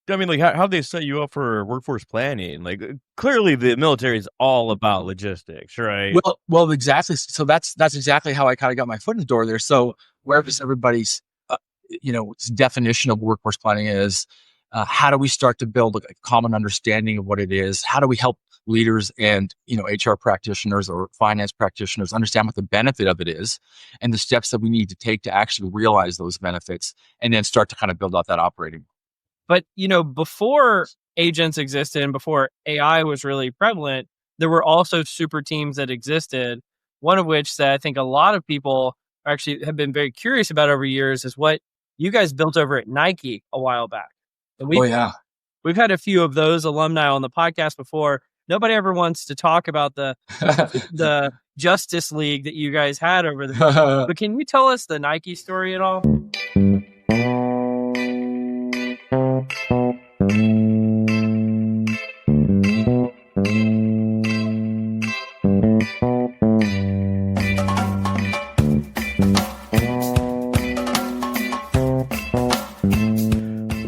I mean, like, how they set you up for workforce planning? Like, clearly the military is all about logistics, right? Well, exactly. So that's exactly how I kind of got my foot in the door there. So wherever everybody's, definition of workforce planning is, how do we start to build a common understanding of what it is? How do we help leaders and HR practitioners or finance practitioners understand what the benefit of it is, and the steps that we need to take to actually realize those benefits, and then start to kind of build out that operating. But, before agents existed and before AI was really prevalent, there were also super teams that existed. One of which that I think a lot of people actually have been very curious about over years is what you guys built over at Nike a while back. And we've had a few of those alumni on the podcast before. Nobody ever wants to talk about the Justice League that you guys had over there. But can you tell us the Nike story at all?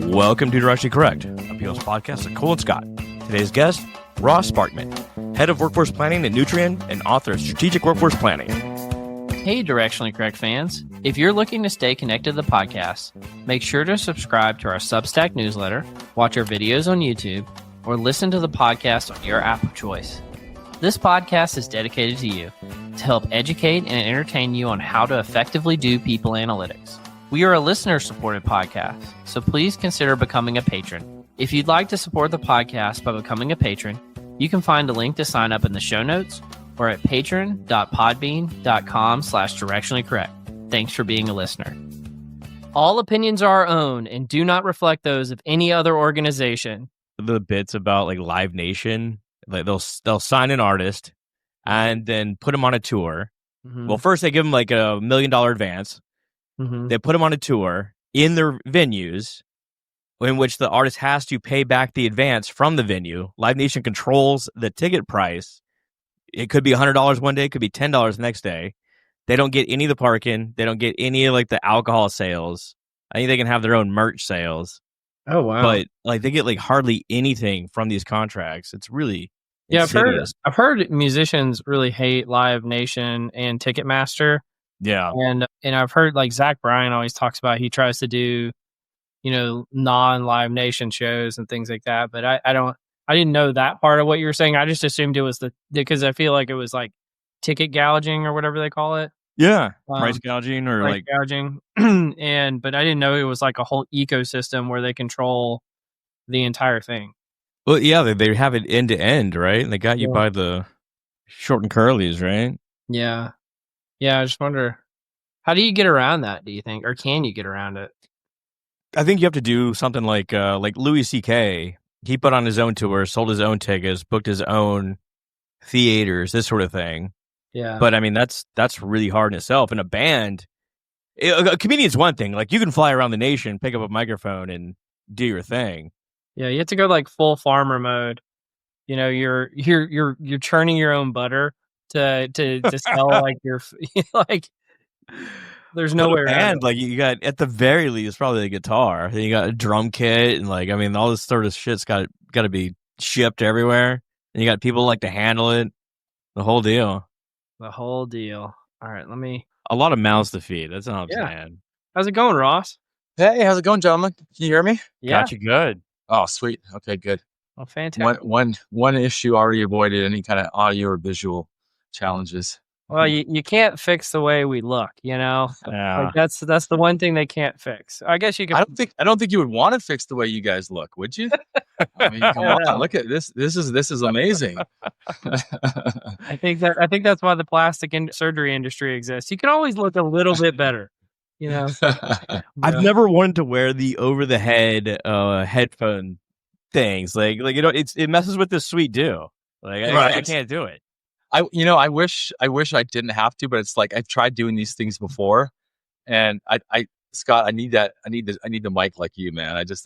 Welcome to Directionally Correct, a PLS podcast with Cole and Scott. Today's guest, Sparkman, head of workforce planning at Nutrien and author of Strategic Workforce Planning. Hey, Directionally Correct fans. If you're looking to stay connected to the podcast, make sure to subscribe to our Substack newsletter, watch our videos on YouTube, or listen to the podcast on your app of choice. This podcast is dedicated to you to help educate and entertain you on how to effectively do people analytics. We are a listener-supported podcast, so please consider becoming a patron. If you'd like to support the podcast by becoming a patron, you can find a link to sign up in the show notes or at patron.podbean.com/directionallycorrect. Thanks for being a listener. All opinions are our own and do not reflect those of any other organization. The bits about like Live Nation, like they'll sign an artist and then put him on a tour. Mm-hmm. Well, first they give him like $1 million advance. Mm-hmm. They put them on a tour in their venues in which the artist has to pay back the advance from the venue. Live Nation controls the ticket price. It could be $100 one day. It could be $10 the next day. They don't get any of the parking. They don't get any of like the alcohol sales. I think they can have their own merch sales. Oh, wow. But like they get like hardly anything from these contracts. It's really insidious. I've heard musicians really hate Live Nation and Ticketmaster. Yeah. And I've heard like Zach Bryan always talks about he tries to do, non-Live Nation shows and things like that. But I didn't know that part of what you were saying. I just assumed it was because I feel like it was like ticket gouging or whatever they call it. Yeah. Price gouging or price gouging. But I didn't know it was like a whole ecosystem where they control the entire thing. Well, yeah, they have it end to end, right? And they got you by the short and curlies, right? Yeah. Yeah, I just wonder, how do you get around that, do you think? Or can you get around it? I think you have to do something like Louis C.K. He put on his own tour, sold his own tickets, booked his own theaters, this sort of thing. Yeah. But I mean, that's really hard in itself. In a band, a comedian's one thing. Like you can fly around the nation, pick up a microphone and do your thing. Yeah, you have to go like full farmer mode. You're churning your own butter to sell like your like there's no way around. Like you got at the very least probably a guitar. Then you got a drum kit and like I mean all this sort of shit's got to be shipped everywhere. And you got people like to handle it. The whole deal. All right, a lot of mouths to feed. That's what I'm saying. How's it going, Ross? Hey, how's it going, gentlemen? Can you hear me? Yeah. Got you good. Oh, sweet. Okay, good. Oh, fantastic. One issue already avoided, any kind of audio or visual challenges. Well, you can't fix the way we look, Yeah. Like that's the one thing they can't fix. I guess you can. I don't think you would want to fix the way you guys look, would you? I mean, come on, look at this. This is amazing. I think that's why the plastic surgery industry exists. You can always look a little bit better, I've never wanted to wear the over the head headphone things. Like it messes with this sweet do. Like I can't do it. I wish I didn't have to, but it's like I've tried doing these things before, and Scott, I need the mic like you, man. I just,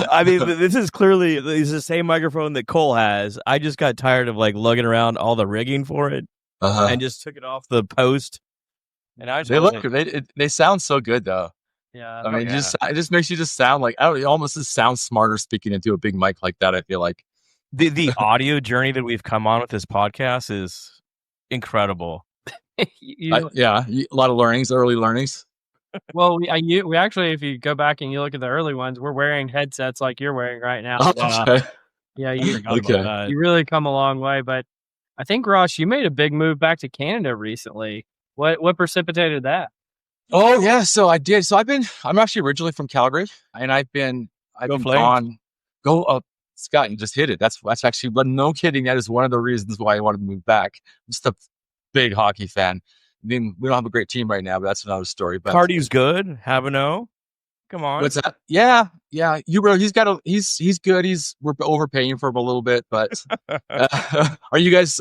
I mean, this is clearly the same microphone that Cole has. I just got tired of like lugging around all the rigging for it, and just took it off the post. And they sound so good though. Yeah. I mean, it just makes you just sound like, I don't know, it almost just sounds smarter speaking into a big mic like that, I feel like. The audio journey that we've come on with this podcast is incredible. A lot of learnings, early learnings. Well, we actually, if you go back and you look at the early ones, we're wearing headsets like you're wearing right now. Okay. Yeah, Okay. you really come a long way. But I think, Ross, you made a big move back to Canada recently. What precipitated that? Oh yeah, so I did. So I'm actually originally from Calgary, and I've been Flames. gone. Go up, Scott. You just hit it. That's actually, but no kidding. That is one of the reasons why I wanted to move back. I'm just a big hockey fan. I mean, we don't have a great team right now, but that's another story. But Cardi's good. Habano. Come on. What's that? Yeah. He's good. We're overpaying for him a little bit, but are you guys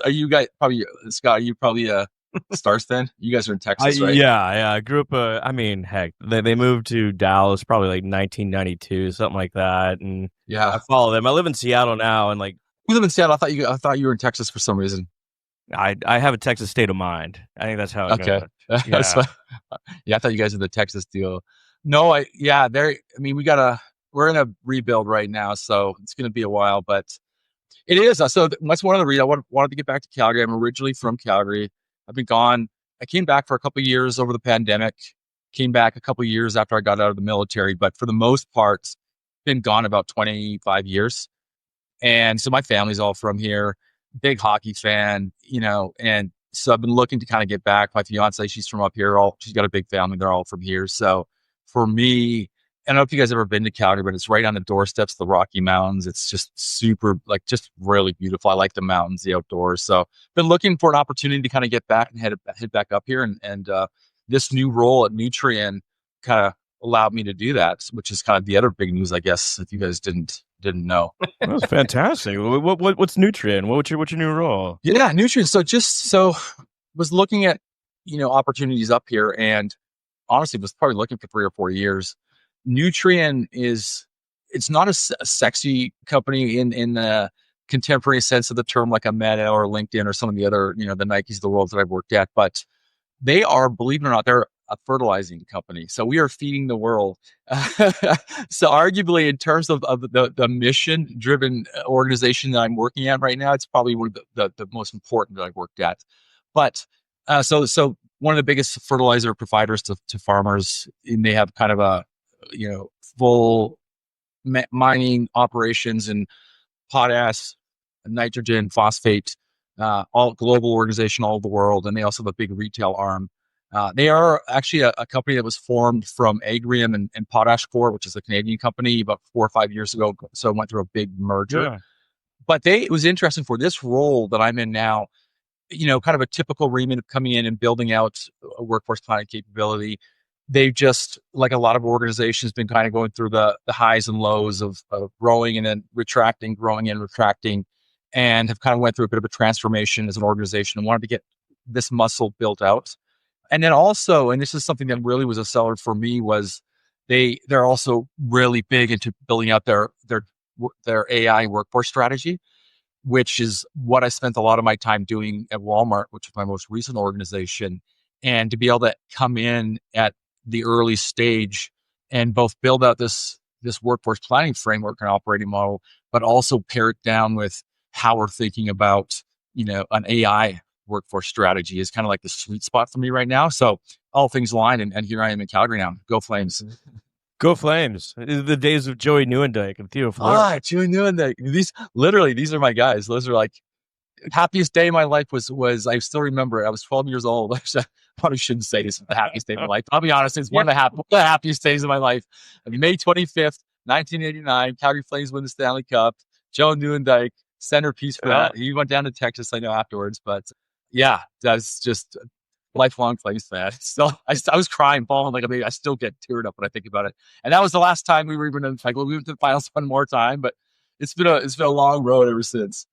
probably, Scott? Are you probably a Stars fan? You guys are in Texas, right? Yeah. I grew up. I mean, heck, they moved to Dallas probably like 1992, something like that. And yeah, I follow them. I live in Seattle now, and like you live in Seattle. I thought you were in Texas for some reason. I have a Texas state of mind. I think that's how it okay. goes. Yeah, I thought you guys are the Texas deal. No, we're in a rebuild right now, so it's going to be a while, but it is. So that's one of the reasons I wanted to get back to Calgary. I'm originally from Calgary. I've been gone. I came back for a couple of years over the pandemic, came back a couple of years after I got out of the military, but for the most part, been gone about 25 years. And so my family's all from here, big hockey fan, and so I've been looking to kind of get back. My fiance, she's from up here. She's got a big family. They're all from here. So for me, I don't know if you guys have ever been to Calgary, but it's right on the doorsteps of the Rocky Mountains. It's just super, just really beautiful. I like the mountains, the outdoors. So been looking for an opportunity to kind of get back and head back up here. And this new role at Nutrien kind of allowed me to do that, which is kind of the other big news, I guess, if you guys didn't know. That was fantastic. What's Nutrien? What's your new role? Yeah, Nutrien. So was looking at, opportunities up here, and honestly was probably looking for 3 or 4 years. Nutrien it's not a sexy company in the contemporary sense of the term, like a Meta or LinkedIn or some of the other, the Nikes of the world that I've worked at, but they are, believe it or not, they're a fertilizing company. So we are feeding the world. So arguably in terms of the mission driven organization that I'm working at right now, it's probably one of the most important that I've worked at. But so one of the biggest fertilizer providers to farmers, and they have kind of a, full mining operations in potash, nitrogen, phosphate, all global organization all over the world. And they also have a big retail arm. They are actually a company that was formed from Agrium and Potash Corp, which is a Canadian company, about 4 or 5 years ago. So it went through a big merger. Yeah. But it was interesting for this role that I'm in now, kind of a typical remit of coming in and building out a workforce planning capability. They've just, like a lot of organizations, been kind of going through the highs and lows of growing and then retracting, growing and retracting, and have kind of went through a bit of a transformation as an organization and wanted to get this muscle built out. And then also, and this is something that really was a seller for me, was they're also really big into building out their AI workforce strategy, which is what I spent a lot of my time doing at Walmart, which is my most recent organization. And to be able to come in at the early stage and both build out this workforce planning framework and operating model, but also pair it down with how we're thinking about, an AI workforce strategy is kind of like the sweet spot for me right now. So all things aligned, and here I am in Calgary now. Go Flames. Go Flames. The days of Joey Nieuwendyk and Theo Fleur. Joey Nieuwendyk. These are my guys. Those are like, happiest day of my life was I still remember, I was 12 years old. I probably shouldn't say this is the happiest day of my life. I'll be honest, it's one of the happiest days of my life. May 25th, 1989, Calgary Flames win the Stanley Cup. Joe Nieuwendyk, centerpiece for that. He went down to Texas, I know, afterwards, but yeah, that's just a lifelong Flames fan. Still, I was crying, bawling, I still get teared up when I think about it. And that was the last time we were even in the we went to the finals one more time, but it's been a long road ever since.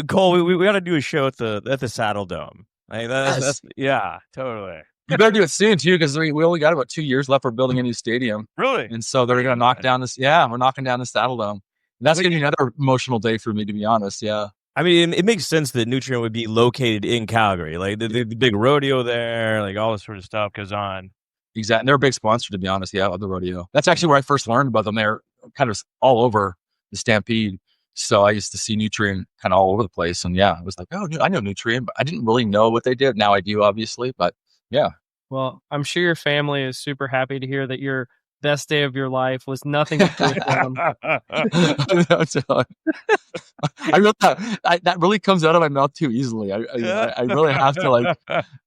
Cole, we got to do a show at the Saddle Dome. That's yeah, totally. You better do it soon too, because we only got about 2 years left for building a new stadium. Really? And so they're going to knock down this. Yeah, we're knocking down the Saddle Dome. And that's going to be another emotional day for me, to be honest. Yeah. I mean, it makes sense that Nutrien would be located in Calgary, like the big rodeo there, like all this sort of stuff goes on. Exactly. And they're a big sponsor, to be honest. Yeah, of the rodeo. That's actually where I first learned about them. They're kind of all over the Stampede. So I used to see Nutrien kind of all over the place. And yeah, I was like, oh, I know Nutrien, but I didn't really know what they did. Now I do, obviously. But yeah. Well, I'm sure your family is super happy to hear that your best day of your life was nothing to do with them. I really, that really comes out of my mouth too easily. I really have to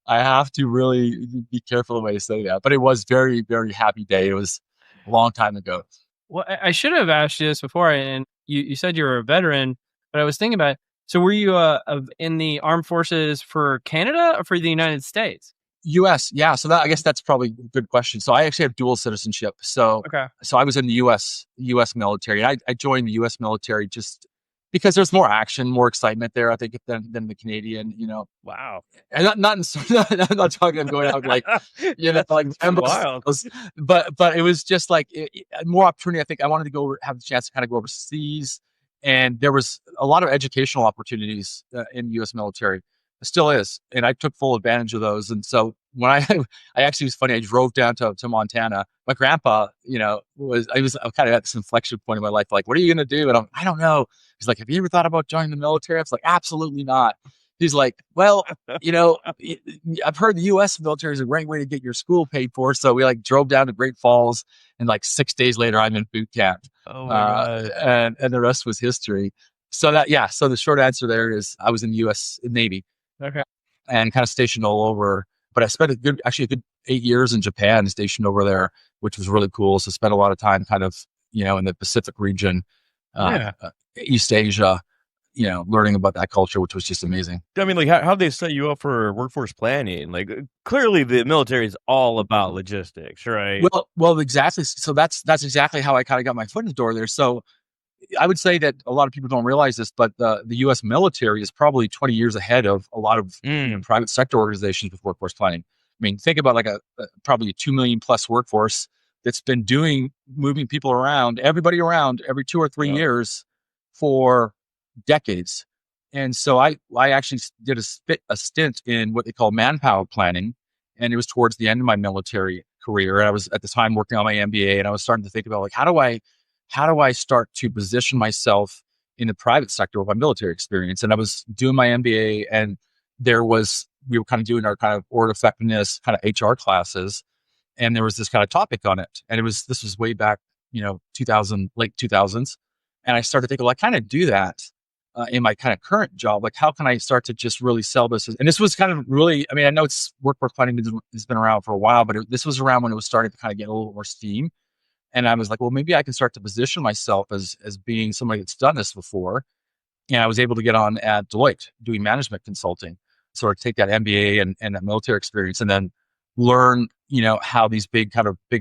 I have to really be careful the way I say that. But it was very, very happy day. It was a long time ago. Well, I should have asked you this before, and you said you were a veteran, but I was thinking about it. So were you in the armed forces for Canada or for the United States? US, yeah. So I guess that's probably a good question. So I actually have dual citizenship. So I was in the US military. And I joined the US military just because there's more action, more excitement there, I think, than the Canadian, Wow. And I'm not talking about going out like, wild. But it was just like more opportunity. I think I wanted to have the chance to kind of go overseas. And there was a lot of educational opportunities in the US military. It still is. And I took full advantage of those. And so when I actually, was funny, I drove down to Montana. My grandpa, I was kind of at this inflection point in my life, like, what are you going to do? And I don't know. He's like, have you ever thought about joining the military? I was like, absolutely not. He's like, well, I've heard the U.S. military is a great way to get your school paid for. So we drove down to Great Falls, and 6 days later, I'm in boot camp. Oh my God. And the rest was history. So so the short answer there is I was in the U.S. Navy. Okay. And kind of stationed all over. But I spent a good 8 years in Japan stationed over there, which was really cool. So spent a lot of time kind of, in the Pacific region, East Asia, learning about that culture, which was just amazing. I mean, how'd they set you up for workforce planning? Clearly the military is all about logistics, right? Well, exactly. So that's exactly how I kind of got my foot in the door there. So I would say that a lot of people don't realize this, but the U.S. military is probably 20 years ahead of a lot of private sector organizations with workforce planning. I mean, think about probably a 2 million plus workforce that's been moving people around, everybody around every 2 or 3 years for decades. And so I actually did a stint in what they call manpower planning, and it was towards the end of my military career. And I was at the time working on my MBA, and I was starting to think about how do I start to position myself in the private sector with my military experience? And I was doing my MBA, and we were kind of doing our kind of org effectiveness kind of HR classes. And there was this kind of topic on it. And this was way back, 2000, late 2000s. And I started to think, well, I kind of do that in my kind of current job. How can I start to just really sell this? And this was kind of really, I mean, I know it's workforce planning has been around for a while, but this was around when it was starting to kind of get a little more steam. And I was like, well, maybe I can start to position myself as being somebody that's done this before. And I was able to get on at Deloitte doing management consulting. So I take that MBA and that military experience, and then learn, how these big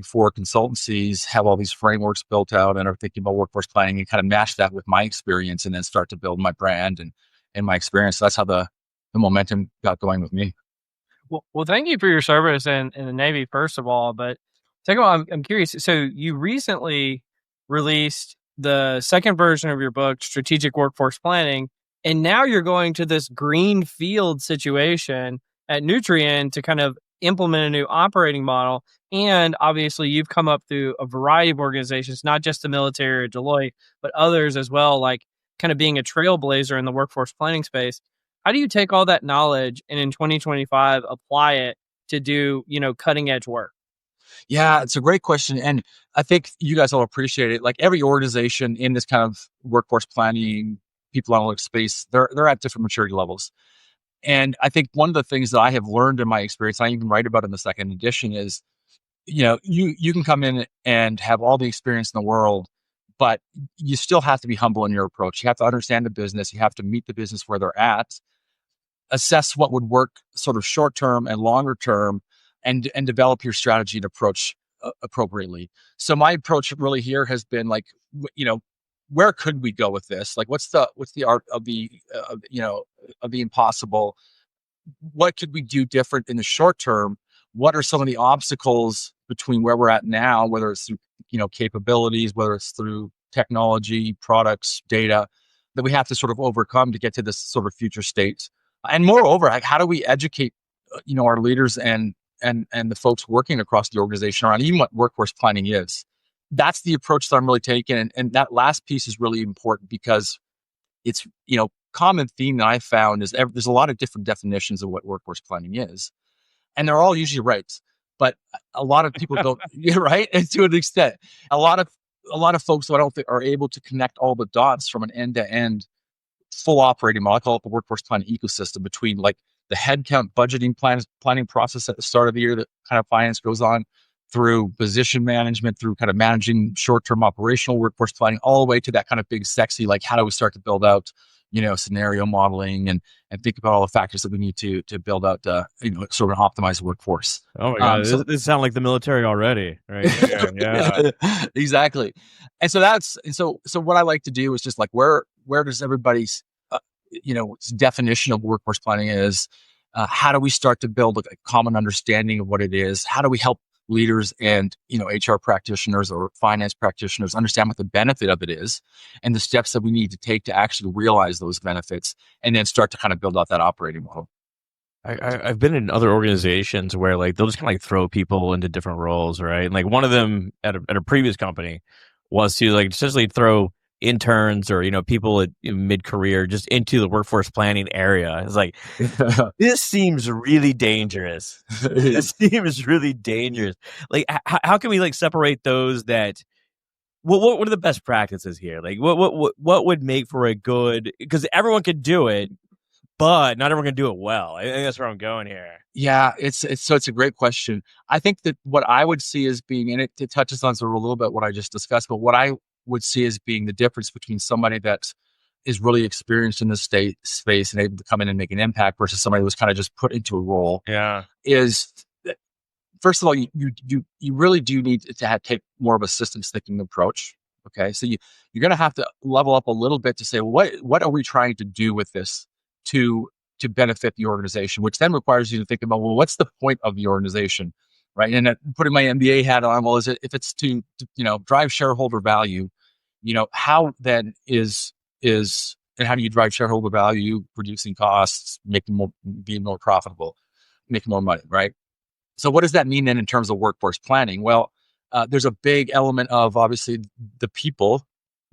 four consultancies have all these frameworks built out and are thinking about workforce planning, and kind of mash that with my experience, and then start to build my brand and my experience. So that's how the momentum got going with me. Well, thank you for your service in the Navy, first of all. But second of all, I'm curious. So you recently released the second version of your book, Strategic Workforce Planning, and now you're going to this green field situation at Nutrien to kind of implement a new operating model. And obviously, you've come up through a variety of organizations, not just the military or Deloitte, but others as well, kind of being a trailblazer in the workforce planning space. How do you take all that knowledge and in 2025 apply it to do, cutting edge work? Yeah, it's a great question. And I think you guys all appreciate it. Every organization in this kind of workforce planning, people analytics space, they're at different maturity levels. And I think one of the things that I have learned in my experience, I even write about in the second edition, is, you can come in and have all the experience in the world, but you still have to be humble in your approach. You have to understand the business. You have to meet the business where they're at, assess what would work sort of short term and longer term, and develop your strategy and approach appropriately. So my approach really here has been where could we go with this? What's the art of the of the impossible? What could we do different in the short term? What are some of the obstacles between where we're at now, whether it's through capabilities, whether it's through technology, products, data, that we have to sort of overcome to get to this sort of future state? And moreover, how do we educate our leaders and and the folks working across the organization around even what workforce planning is. That's the approach that I'm really taking. And that last piece is really important because it's, common theme that I found is there's a lot of different definitions of what workforce planning is. And they're all usually right. But a lot of people don't, right? And to an extent, a lot of folks I don't think are able to connect all the dots from an end-to-end full operating model. I call it the workforce planning ecosystem between like the headcount budgeting planning process at the start of the year that kind of finance goes on, through position management, through kind of managing short-term operational workforce planning, all the way to that kind of big sexy, like how do we start to build out, scenario modeling and think about all the factors that we need to build out, sort of an optimized workforce. Oh my God, this sounds like the military already, right? Yeah. Exactly. And so what I like to do is just like, where does everybody's, definition of workforce planning is, how do we start to build a common understanding of what it is? How do we help leaders and HR practitioners or finance practitioners understand what the benefit of it is and the steps that we need to take to actually realize those benefits, and then start to kind of build out that operating model. I've been in other organizations where like they'll just kind of like throw people into different roles, right? And like one of them at a previous company was to like essentially throw interns or people at mid-career just into the workforce planning area. It's like this seems really dangerous. This seems really dangerous. Like how can we like separate those that what are the best practices here? Like what would make for a good, because everyone could do it, but not everyone can do it well. I think that's where I'm going here. Yeah, it's a great question. I think that what I would see as being, and it touches on sort of a little bit what I just discussed, but what I would see as being the difference between somebody that is really experienced in this space and able to come in and make an impact versus somebody who was kind of just put into a role. Yeah, is that, first of all, you really do need to take more of a systems thinking approach. Okay, so you're going to have to level up a little bit to say, what are we trying to do with this to benefit the organization, which then requires you to think about, well, what's the point of the organization, right? And putting my MBA hat on, well, if it's to drive shareholder value, how then and how do you drive shareholder value? Reducing costs, being more profitable, making more money, right? So what does that mean then in terms of workforce planning? Well, there's a big element of obviously the people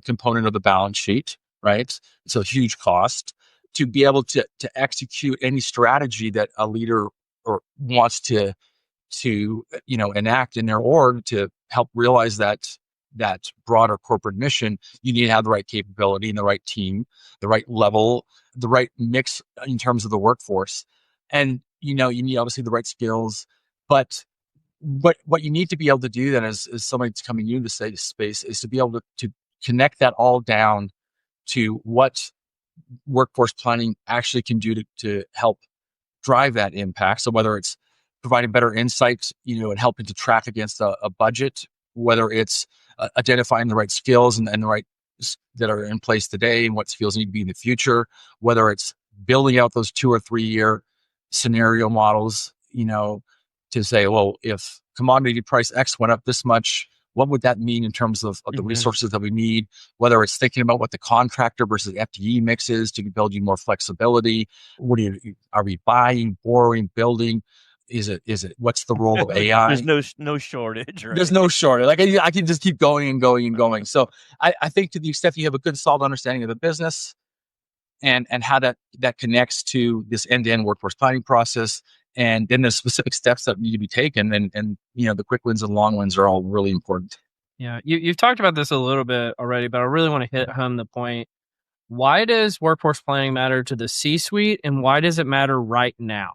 component of the balance sheet, right? It's a huge cost to be able to execute any strategy that a leader or wants to enact in their org to help realize that broader corporate mission. You need to have the right capability and the right team, the right level, the right mix in terms of the workforce. And, you need obviously the right skills, but what you need to be able to do then as somebody that's coming into the space is to be able to connect that all down to what workforce planning actually can do to help drive that impact. So whether it's providing better insights, and helping to track against a budget, whether it's identifying the right skills and the right that are in place today and what skills need to be in the future, whether it's building out those 2 or 3 year scenario models, to say, well, if commodity price X went up this much, what would that mean in terms of the resources that we need? Whether it's thinking about what the contractor versus FTE mix is to build you more flexibility. Are we buying, borrowing, building? Is it? What's the role of AI? There's no shortage, right? There's no shortage. Like I can just keep going and going and going. So I think to the extent you have a good, solid understanding of the business and how that connects to this end-to-end workforce planning process, and then the specific steps that need to be taken, and the quick wins and long wins are all really important. Yeah, you've talked about this a little bit already, but I really want to hit home the point. Why does workforce planning matter to the C-suite, and why does it matter right now?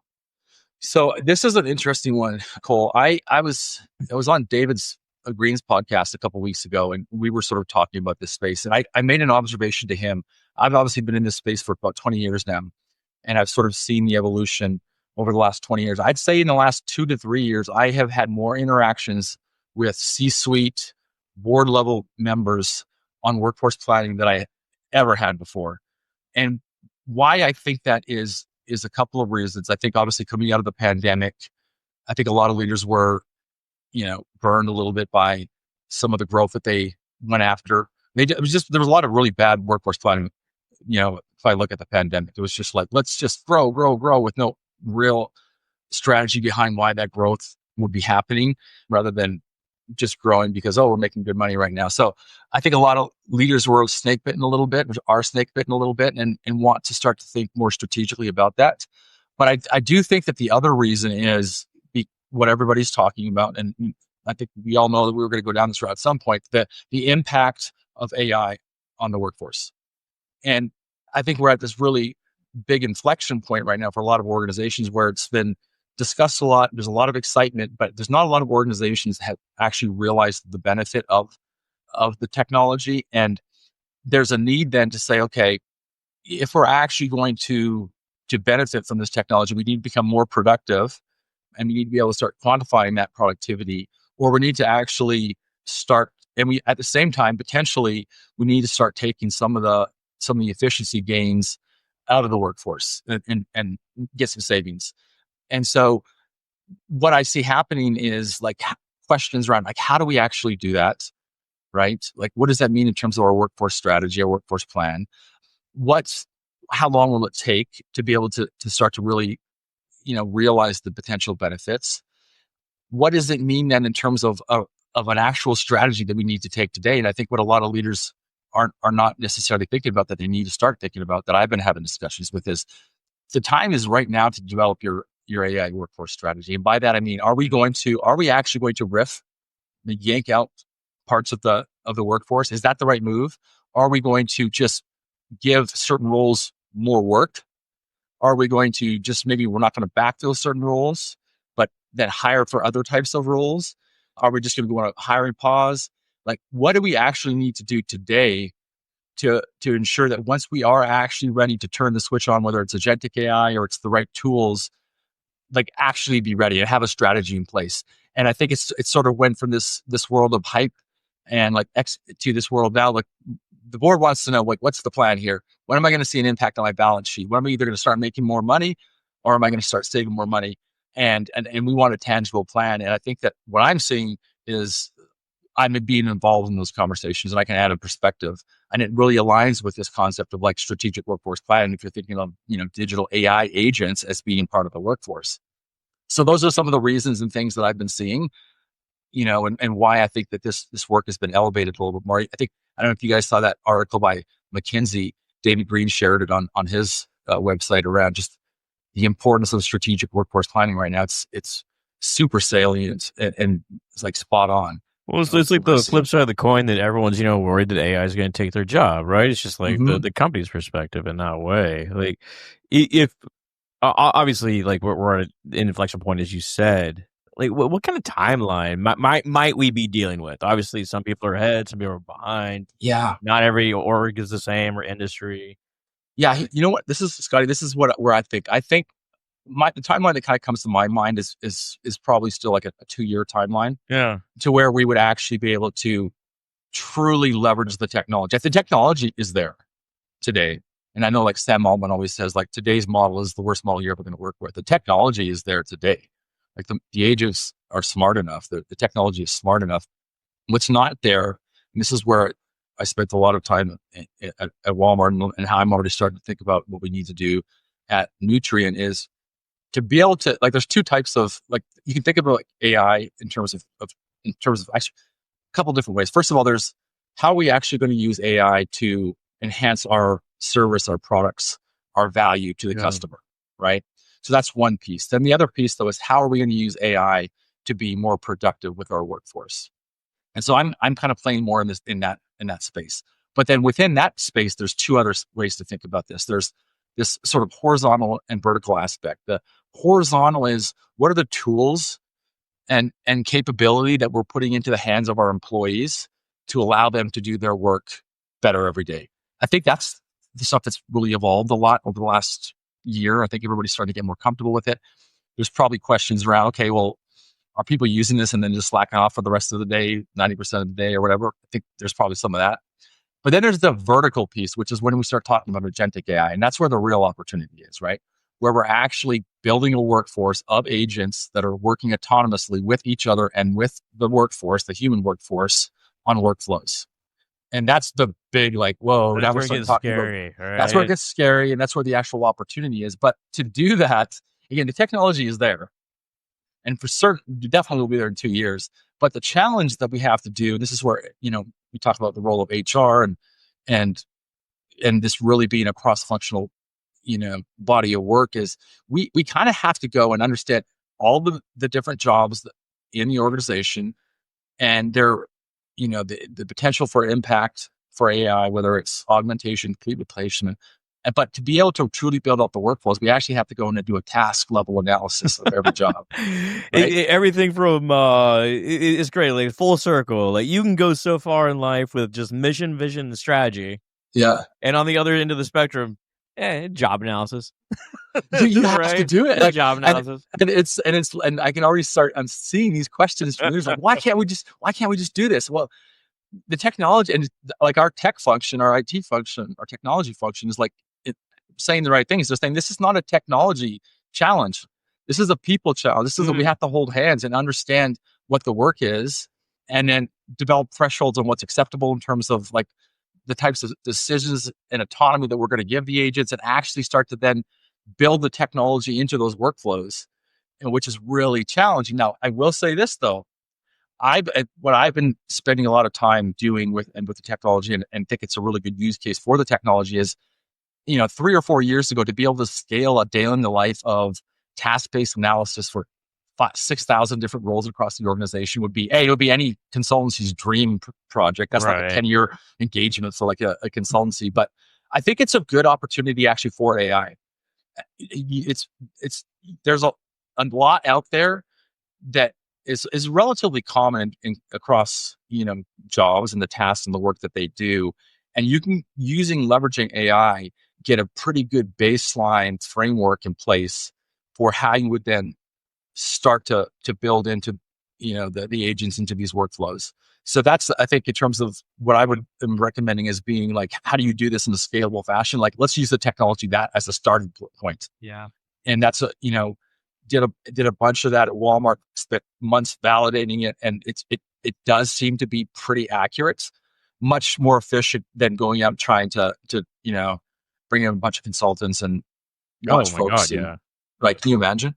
So this is an interesting one, Cole. I was on David's Green's podcast a couple of weeks ago, and we were sort of talking about this space. And I made an observation to him. I've obviously been in this space for about 20 years now, and I've sort of seen the evolution over the last 20 years. I'd say in the last 2 to 3 years, I have had more interactions with C-suite board level members on workforce planning than I ever had before. And why I think that is a couple of reasons. I think obviously coming out of the pandemic, I think a lot of leaders were, burned a little bit by some of the growth that they went after. There was a lot of really bad workforce planning. If I look at the pandemic, it was just like, let's just grow with no real strategy behind why that growth would be happening rather than just growing because, we're making good money right now. So I think a lot of leaders were snake bitten a little bit, are snake bitten a little bit, and want to start to think more strategically about that. But I do think that the other reason is what everybody's talking about. And I think we all know that we were going to go down this route at some point, the impact of AI on the workforce. And I think we're at this really big inflection point right now for a lot of organizations where it's been discussed a lot. There's a lot of excitement, but there's not a lot of organizations that have actually realized the benefit of the technology. And there's a need then to say, okay, if we're actually going to benefit from this technology, we need to become more productive, and we need to be able to start quantifying that productivity, or we need to actually start, and we, at the same time, potentially, we need to start taking some of the efficiency gains out of the workforce and get some savings. And so what I see happening is like questions around like, how do we actually do that? Right? Like, what does that mean in terms of our workforce strategy, our workforce plan? How long will it take to be able to start to really, realize the potential benefits? What does it mean then in terms of an actual strategy that we need to take today? And I think what a lot of leaders are not necessarily thinking about, that they need to start thinking about, that I've been having discussions with, is the time is right now to develop your AI workforce strategy. And by that, I mean, are we actually going to riff, yank out parts of the workforce? Is that the right move? Are we going to just give certain roles more work? Are we going to just, maybe we're not going to backfill certain roles, but then hire for other types of roles? Are we just going to go on a hiring pause? Like, what do we actually need to do today to ensure that once we are actually ready to turn the switch on, whether it's agentic AI or it's the right tools, like actually be ready and have a strategy in place? And I think it sort of went from this world of hype and like to this world now, like the board wants to know, like, what's the plan here? When am I going to see an impact on my balance sheet? When am I either going to start making more money, or am I going to start saving more money? And we want a tangible plan. And I think that what I'm seeing is I'm being involved in those conversations, and I can add a perspective. And it really aligns with this concept of like strategic workforce planning, if you're thinking of, digital AI agents as being part of the workforce. So those are some of the reasons and things that I've been seeing, and why I think that this work has been elevated a little bit more. I don't know if you guys saw that article by McKinsey. David Green shared it on his website around just the importance of strategic workforce planning right now. It's super salient and it's like spot on. Well, it's like the flip side of the coin that everyone's, worried that AI is going to take their job, right? It's just like the company's perspective in that way. Like, if obviously, like we're at an inflection point, as you said. Like, what kind of timeline might we be dealing with? Obviously, some people are ahead, some people are behind. Yeah, not every org is the same, or industry. Yeah, you know what? This is, Scotty. This is where I think the timeline that kind of comes to my mind is probably still like a 2-year timeline. Yeah, to where we would actually be able to truly leverage the technology. If the technology is there today, and I know like Sam Altman always says, like, today's model is the worst model you're ever going to work with. The technology is there today. Like the agents are smart enough. The technology is smart enough. What's not there, and this is where I spent a lot of time at Walmart, and how I'm already starting to think about what we need to do at Nutrien, is to be able to, like, there's two types of, like, you can think about like AI in terms of actually a couple different ways. First of all, there's how are we actually going to use AI to enhance our service, our products, our value to the customer, right? So that's one piece. Then the other piece, though, is how are we going to use AI to be more productive with our workforce? And so I'm kind of playing more in that space. But then within that space, there's two other ways to think about this. There's this sort of horizontal and vertical aspect. The horizontal is, what are the tools and capability that we're putting into the hands of our employees to allow them to do their work better every day? I think that's the stuff that's really evolved a lot over the last year. I think everybody's starting to get more comfortable with it. There's probably questions around, okay, well, are people using this and then just slacking off for the rest of the day, 90% of the day or whatever? I think there's probably some of that. But then there's the vertical piece, which is when we start talking about agentic AI. And that's where the real opportunity is, right? Where we're actually building a workforce of agents that are working autonomously with each other and with the workforce, the human workforce, on workflows. And that's the big, like, whoa, now we're starting to talk scary, about, right? That's where it gets scary, and that's where the actual opportunity is. But to do that, again, the technology is there. And for certain, definitely will be there in 2 years. But the challenge that we have to do, this is where, we talk about the role of HR and this really being a cross-functional, body of work, is we kind of have to go and understand all the different jobs in the organization and their, the potential for impact for AI, whether it's augmentation, complete replacement. But to be able to truly build out the workflows, we actually have to go in and do a task level analysis of every job. Right? Everything from it's great, like full circle. Like you can go so far in life with just mission, vision, and strategy. Yeah. And on the other end of the spectrum, job analysis. You have to do it. Like, job analysis. And I can already start. I'm seeing these questions from leaders like, why can't we just do this? Well, the technology and like our tech function, our IT function, our technology function is like saying the right things. They're saying this is not a technology challenge. This is a people challenge. This is we have to hold hands and understand what the work is, and then develop thresholds on what's acceptable in terms of like the types of decisions and autonomy that we're going to give the agents, and actually start to then build the technology into those workflows, and which is really challenging. Now, I will say this though. What I've been spending a lot of time doing with the technology, and think it's a really good use case for the technology, is 3 or 4 years ago, to be able to scale a day in the life of task-based analysis for 6,000 different roles across the organization would be any consultancy's dream project. That's like a 10-year engagement for like a consultancy. But I think it's a good opportunity actually for AI. There's a lot out there that is relatively common across jobs and the tasks and the work that they do, and you can, leveraging AI, get a pretty good baseline framework in place for how you would then start to build into the agents into these workflows. So that's, I think, in terms of what I am recommending as being like, how do you do this in a scalable fashion? Like, let's use the technology that as a starting point. Yeah. And that's did a bunch of that at Walmart, spent months validating it, and it does seem to be pretty accurate, much more efficient than going out and trying to bring in a bunch of consultants and watch folks. Yeah. Like, can you imagine?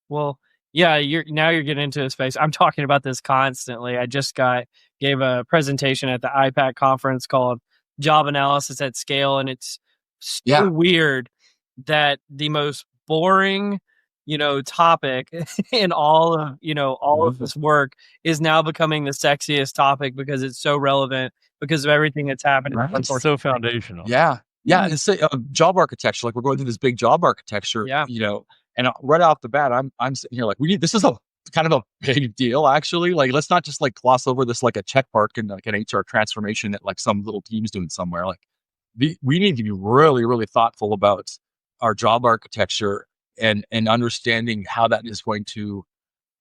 Well, yeah, you're getting into a space. I'm talking about this constantly. I just gave a presentation at the IPAC conference called Job Analysis at Scale, and it's so weird that the most boring topic in all of this work is now becoming the sexiest topic because it's so relevant because of everything that's happening. Right. It's so foundational. Yeah. And say job architecture, like we're going through this big job architecture, and right off the bat, I'm sitting here like, this is a kind of a big deal, actually. Like, let's not just like gloss over this like a check mark and like an HR transformation that like some little team's doing somewhere. Like, we need to be really, really thoughtful about our job architecture and understanding how that is going to,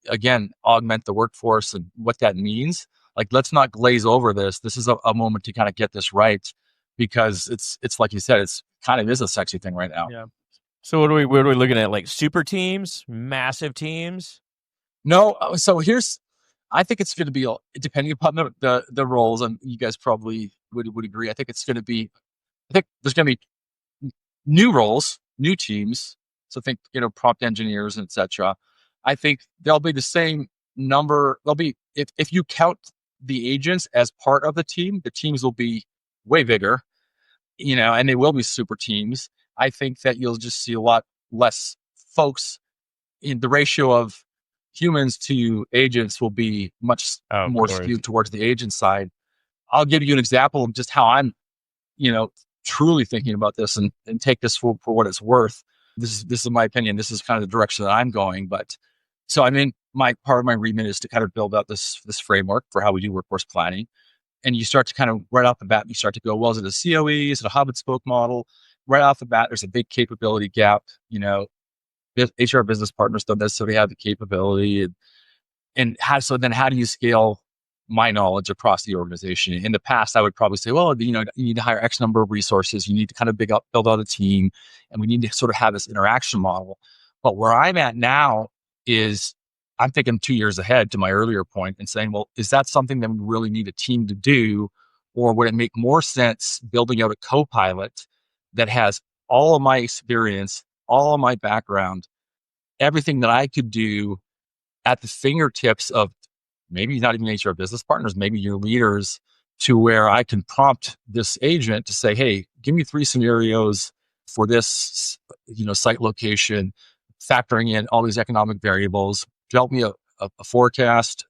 again, augment the workforce and what that means. Like, let's not glaze over this. This is a moment to kind of get this right, because it's like you said, it's kind of is a sexy thing right now. Yeah. So what are we looking at? Like super teams, massive teams? No. So I think it's going to be, depending upon the roles, and you guys probably would agree. I think there's going to be new roles, new teams. So think, prompt engineers, etc. I think there'll be the same number. There'll be, if you count the agents as part of the teams will be way bigger, and they will be super teams. I think that you'll just see a lot less folks. In the ratio of humans to agents will be much more skewed towards the agent side. I'll give you an example of just how I'm, truly thinking about this, and take this for what it's worth. This is my opinion. This is kind of the direction that I'm going. But so, part of my remit is to kind of build out this framework for how we do workforce planning. And you start to kind of right off the bat, you start to go, well, is it a COE? Is it a hub and spoke model? Right off the bat, there's a big capability gap. HR business partners don't necessarily have the capability. And how do you scale my knowledge across the organization? In the past, I would probably say, well, you need to hire X number of resources. You need to kind of build out a team, and we need to sort of have this interaction model. But where I'm at now is I'm thinking 2 years ahead to my earlier point and saying, well, is that something that we really need a team to do? Or would it make more sense building out a co-pilot that has all of my experience, all of my background, everything that I could do at the fingertips of maybe not even HR business partners, maybe your leaders, to where I can prompt this agent to say, hey, give me 3 scenarios for this, site location, factoring in all these economic variables, develop me a forecast,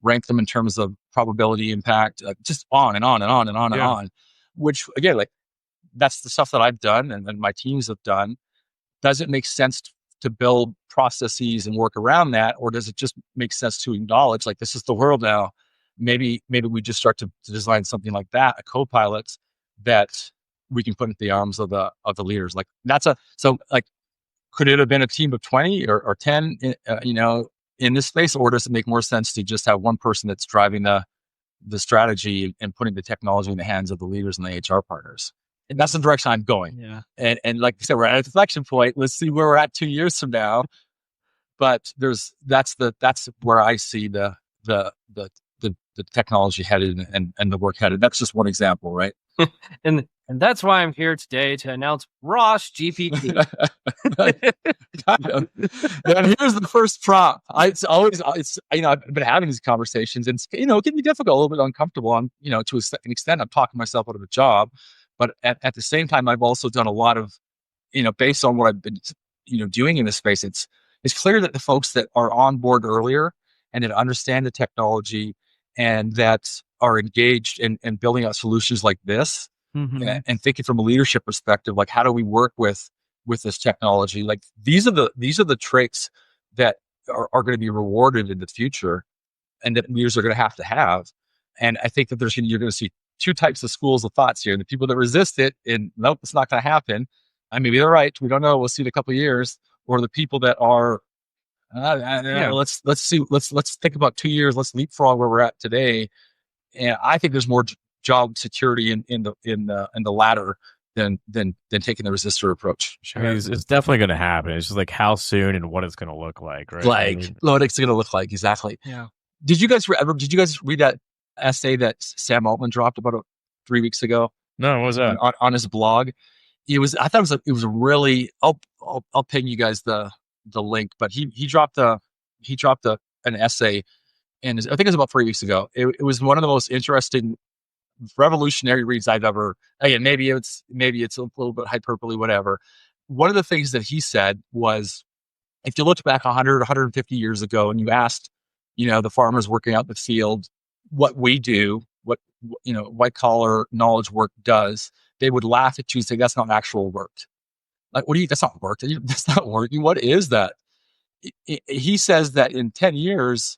rank them in terms of probability impact, just on and on and on and on and on, which again, like that's the stuff that I've done and my teams have done. Does it make sense to build processes and work around that? Or does it just make sense to acknowledge like, this is the world now? Maybe we just start to design something like that, a co-pilot that we can put into the arms of the leaders. Like could it have been a team of 20 or 10, in this space, or does it make more sense to just have one person that's driving the strategy and putting the technology in the hands of the leaders and the HR partners? And that's the direction I'm going. Yeah. And like I said, we're at an inflection point. Let's see where we're at 2 years from now. But that's where I see the technology headed and the work headed. That's just one example, right? and that's why I'm here today to announce Ross GPT. Kind of. And here's the first prompt. I've been having these conversations, and it can be difficult, a little bit uncomfortable. To an extent, I'm talking myself out of a job, but at the same time, I've also done a lot of, based on what I've been, doing in this space. It's clear that the folks that are on board earlier and that understand the technology and that are engaged in building out solutions like this, and thinking from a leadership perspective, like how do we work with this technology? Like these are the traits that are going to be rewarded in the future, and that leaders are going to have. And I think that you're going to see 2 types of schools of thoughts here: the people that resist it and nope, it's not going to happen. Maybe they're right. We don't know. We'll see in a couple of years. Or the people that are, let's see. Let's think about 2 years. Let's leapfrog where we're at today. And I think there's more job security in the latter than taking the resistor approach. I mean, it's definitely going to happen. It's just like how soon and what it's going to look like, right? What it's going to look like, exactly. Yeah. Did you guys read that essay that Sam Altman dropped about 3 weeks ago? No, what was that? On his blog? I thought it was a really. I'll ping you guys the link, but he dropped an essay, and I think it was about 3 weeks ago. It was one of the most interesting, revolutionary reads I've ever. Again, maybe it's a little bit hyperbole, whatever. One of the things that he said was, if you looked back 100, 150 years ago, and you asked, the farmers working out in the field, what we do, what white collar knowledge work does, they would laugh at you and say, that's not actual work. Like, that's not work. That's not working. What is that? He says that in 10 years,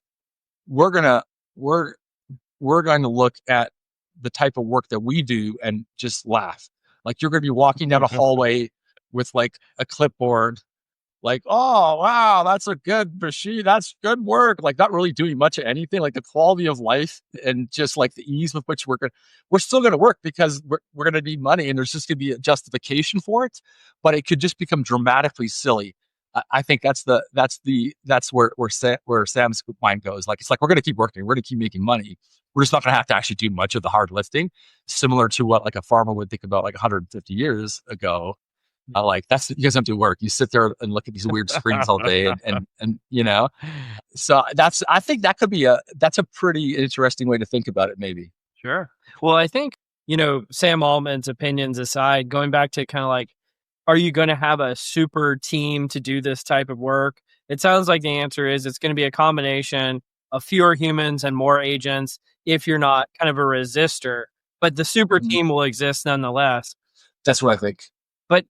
we're going to look at the type of work that we do and just laugh. Like, you're going to be walking down a hallway with like a clipboard, like, oh, wow, that's a good machine. That's good work. Like, not really doing much of anything. Like, the quality of life and just like the ease with which we're still going to work because we're going to need money, and there's just going to be a justification for it. But it could just become dramatically silly. I think that's where Sam's mind goes. Like, it's like, we're going to keep working. We're going to keep making money. We're just not going to have to actually do much of the hard lifting, similar to what like a farmer would think about like 150 years ago. Like, you guys don't do work. You sit there and look at these weird screens all day, and So I think that could be that's a pretty interesting way to think about it, maybe. Sure. Well, I think Sam Altman's opinions aside, going back to kind of like, are you going to have a super team to do this type of work? It sounds like the answer is it's going to be a combination of fewer humans and more agents if you're not kind of a resistor, but the super team will exist nonetheless. That's what I think. But,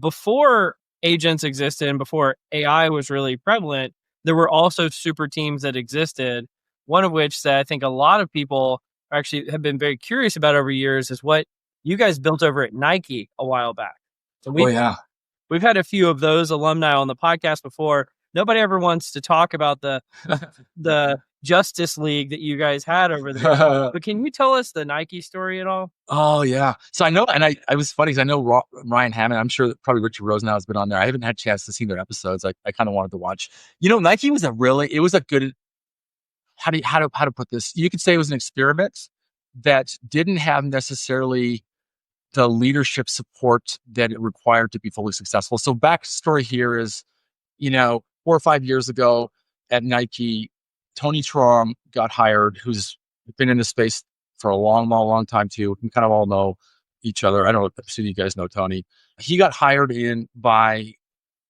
before agents existed and before AI was really prevalent, there were also super teams that existed. One of which that I think a lot of people actually have been very curious about over years is what you guys built over at Nike a while back. So we've had a few of those alumni on the podcast before. Nobody ever wants to talk about the Justice League that you guys had over there. But can you tell us the Nike story at all? Oh, yeah. So I know, and I was funny because I know Ryan Hammond. I'm sure that probably Richard Rosenau has been on there. I haven't had a chance to see their episodes. I kind of wanted to watch. Nike was a good, how to put this? You could say it was an experiment that didn't have necessarily the leadership support that it required to be fully successful. So backstory here is, 4 or 5 years ago, at Nike, Tony Trom got hired, who's been in the space for a long time too. We kind of all know each other. I don't know if you guys know Tony. He got hired in by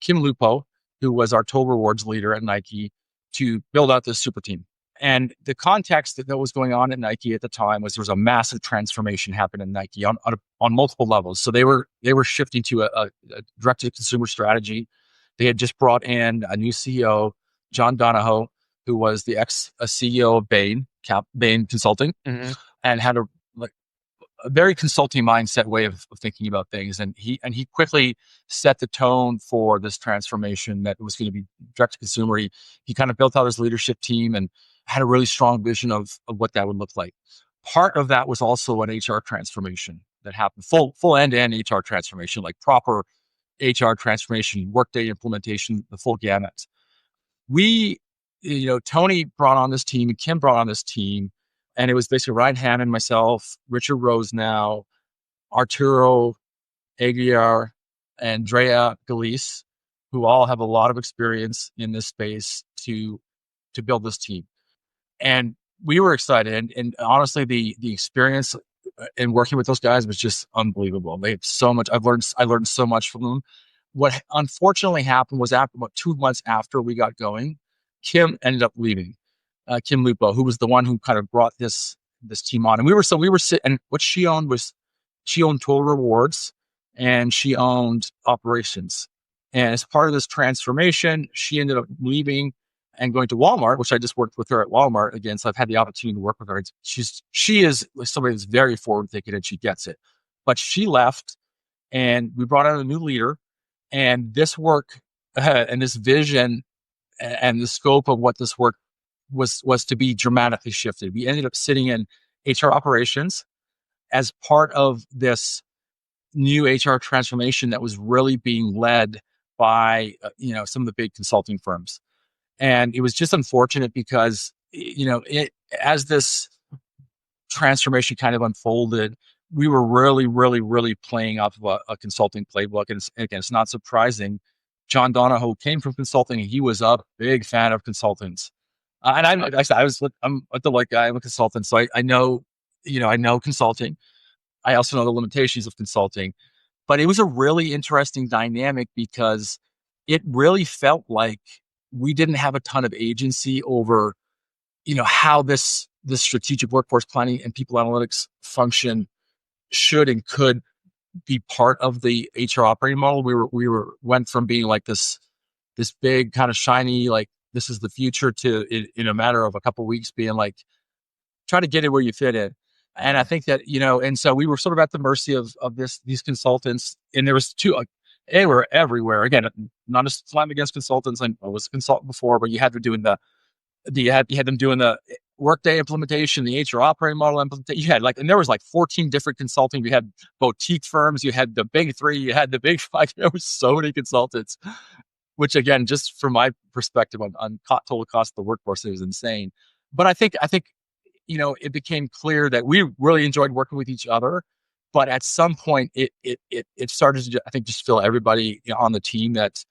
Kim Lupo, who was our total rewards leader at Nike, to build out this super team. And the context that was going on at Nike at the time was there was a massive transformation happening in Nike on multiple levels. So they were shifting to a direct to consumer strategy. They had just brought in a new CEO, John Donahoe, who was the ex CEO of Bain Consulting, and had a very consulting mindset way of thinking about things. And he quickly set the tone for this transformation that was going to be direct to consumer. He kind of built out his leadership team and had a really strong vision of what that would look like. Part of that was also an HR transformation that happened, full end-to-end HR transformation, like proper HR transformation, Workday implementation, the full gamut. Tony brought on this team and Kim brought on this team, and it was basically Ryan Hammond, myself, Richard Rosenow, Arturo Aguiar, and Drea Galice, who all have a lot of experience in this space to build this team. And we were excited. And honestly, the experience in working with those guys was just unbelievable. They have so much. I learned so much from them. What unfortunately happened was after about 2 months after we got going, Kim ended up leaving. Kim Lupo, who was the one who kind of brought this team on. And we were sitting, and what she owned total rewards and she owned operations. And as part of this transformation, she ended up leaving and going to Walmart, which I just worked with her at Walmart again. So I've had the opportunity to work with her. She is somebody that's very forward thinking and she gets it. But she left and we brought on a new leader, and this work and this vision and the scope of what this work was to be dramatically shifted. We ended up sitting in HR operations as part of this new HR transformation that was really being led by some of the big consulting firms. And it was just unfortunate because as this transformation kind of unfolded, we were really playing off of a consulting playbook. And again, it's not surprising. John Donahoe came from consulting, and he was a big fan of consultants. And I'm a Deloitte guy. I'm a consultant, so I know consulting. I also know the limitations of consulting, but it was a really interesting dynamic because it really felt like we didn't have a ton of agency over, how this strategic workforce planning and people analytics function should and could be part of the HR operating model. We went from being like this big kind of shiny, like this is the future, to in a matter of a couple of weeks being like, try to get it where you fit in. And I think that, and so we were sort of at the mercy of these consultants, and there was they were everywhere. Again, not a slam against consultants. I was a consultant before, but you had them doing the Workday implementation, the HR operating model implementation. You had and there was 14 different consulting. You had boutique firms, you had the big three, you had the big five. There was so many consultants, which again, just from my perspective on total cost of the workforce, it was insane. But I think it became clear that we really enjoyed working with each other. But at some point, it started to, I think, just feel everybody on the team that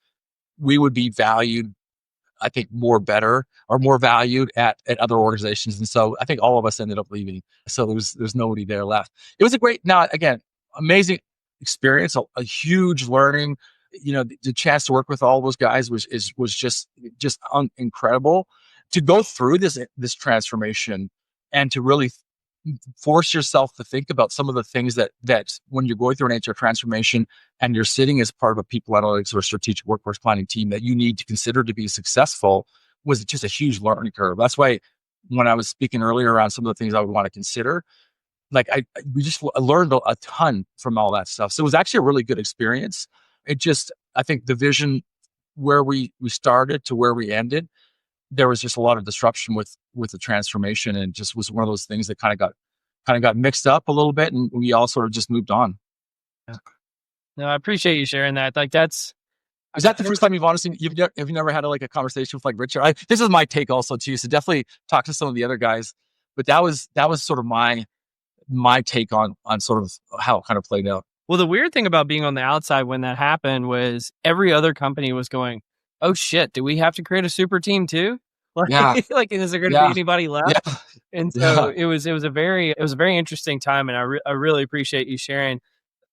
we would be valued, I think, more valued at other organizations. And so I think all of us ended up leaving. So there's nobody there left. It was a great, now again, amazing experience, a huge learning. The chance to work with all those guys was just incredible. To go through this transformation and to really force yourself to think about some of the things that when you're going through an HR transformation and you're sitting as part of a people analytics or strategic workforce planning team that you need to consider to be successful, was just a huge learning curve. That's why when I was speaking earlier around some of the things I would want to consider, we just learned a ton from all that stuff. So it was actually a really good experience. I think the vision where we started to where we ended, there was just a lot of disruption with the transformation, and just was one of those things that kind of got mixed up a little bit, and we all sort of just moved on. Yeah. No, I appreciate you sharing that. Is that the first time have you never had a conversation with Richard? This is my take also too. So definitely talk to some of the other guys, but that was sort of my take on sort of how it kind of played out. Well, the weird thing about being on the outside when that happened was every other company was going, "Oh shit, do we have to create a super team too?" Like, Yeah. like, is there going to be anybody left? Yeah. And so it was a very interesting time, and I really appreciate you sharing.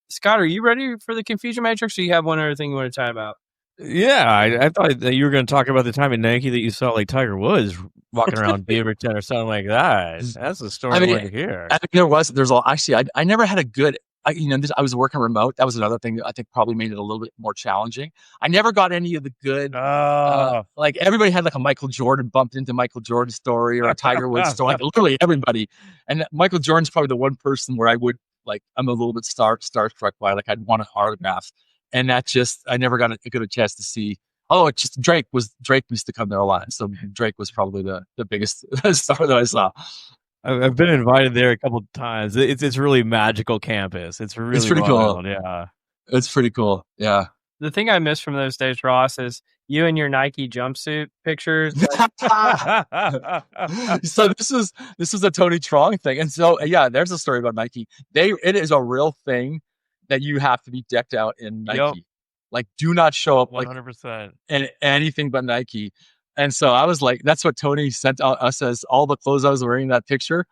Scott, are you ready for the confusion matrix, or you have one other thing you want to chat about? Yeah, I thought that you were going to talk about the time in Nike that you saw like Tiger Woods walking around Beaverton or something like that. That's the story I wanted to hear. I think I never had a good, I was working remote. That was another thing that I think probably made it a little bit more challenging. I never got any of the good, like everybody had like a Michael Jordan bumped into Michael Jordan story or a Tiger Woods story, like literally everybody. And Michael Jordan's probably the one person where I would like, I'm a little bit starstruck by, like, I'd want an autograph. And that just, I never got a good chance to see. Oh, it's just Drake used to come there a lot. So Drake was probably the biggest star that I saw. I've been invited there a couple of times. It's really magical campus. It's pretty cool. Yeah. It's pretty cool. Yeah. The thing I miss from those days, Ross, is you in your Nike jumpsuit pictures. So this is a Tony Trong thing. And so, yeah, there's a story about Nike. It is a real thing that you have to be decked out in Nike. Yep. Like, do not show up 100% in anything but Nike. And so I was like, that's what Tony sent us as all the clothes I was wearing in that picture.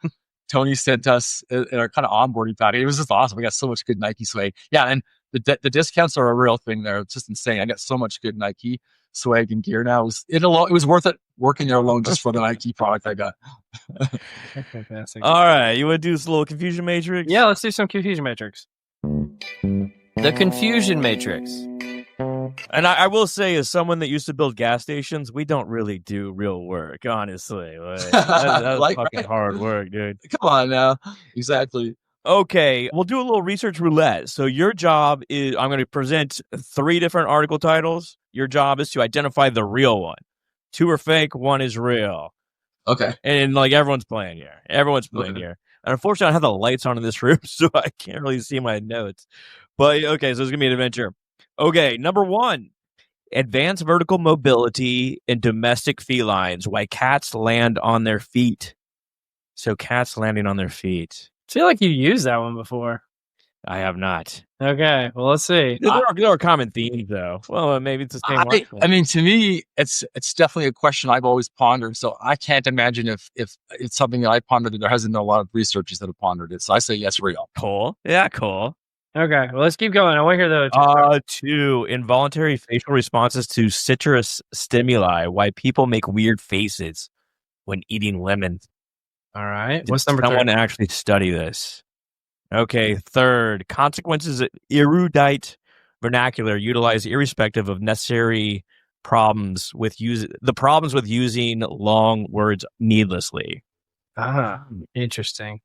Tony sent us in our kind of onboarding package. It was just awesome. We got so much good Nike swag. Yeah, and the discounts are a real thing there. It's just insane. I got so much good Nike swag and gear now. It was worth it working there alone just for the Nike product I got. Fantastic. All right, you want to do this little confusion matrix? Yeah, let's do some confusion matrix. The confusion matrix. And I will say, as someone that used to build gas stations, we don't really do real work, honestly. Like, that's like, fucking hard work, dude. Come on now. Exactly. Okay, we'll do a little research roulette. So your job is, I'm going to present 3 different article titles. Your job is to identify the real one. 2 are fake, 1 is real. Okay. And like everyone's playing here. here. And unfortunately, I don't have the lights on in this room, so I can't really see my notes. But okay, so it's going to be an adventure. Okay, number 1. Advanced vertical mobility in domestic felines. Why cats land on their feet. So cats landing on their feet. I feel like you used that one before. I have not. Okay, well, let's see. There are common themes, though. Well, maybe it's the same one. I mean, to me, it's definitely a question I've always pondered. So I can't imagine if it's something that I pondered. There hasn't been a lot of researchers that have pondered it. So I say yes, real. Cool. Yeah, cool. Okay, well, let's keep going. I want to hear the 2. Involuntary facial responses to citrus stimuli. Why people make weird faces when eating lemons. All right. What's number 3? Someone actually study this. Okay, 3rd. Consequences of erudite vernacular utilized irrespective of necessary problems with using long words needlessly. Interesting.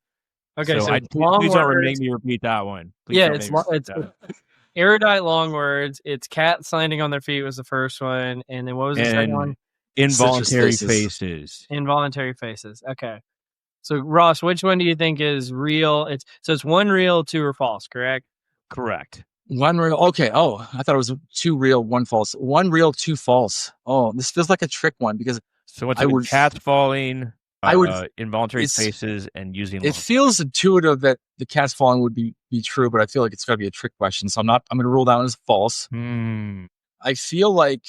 Okay, so please don't make me repeat that one. It's erudite long words. It's cats landing on their feet was the first one, and then what was the second one? Involuntary faces. Involuntary faces. Okay. So Ross, which one do you think is real? It's 1 real, 2 are false, correct? Correct. 1 real. Okay. Oh, I thought it was 2 real, 1 false. 1 real, 2 false. Oh, this feels like a trick one because so what's cats falling? Involuntary faces and using. It feels intuitive that the cat's falling would be true, but I feel like it's got to be a trick question. So I'm going to rule that one as false. I feel like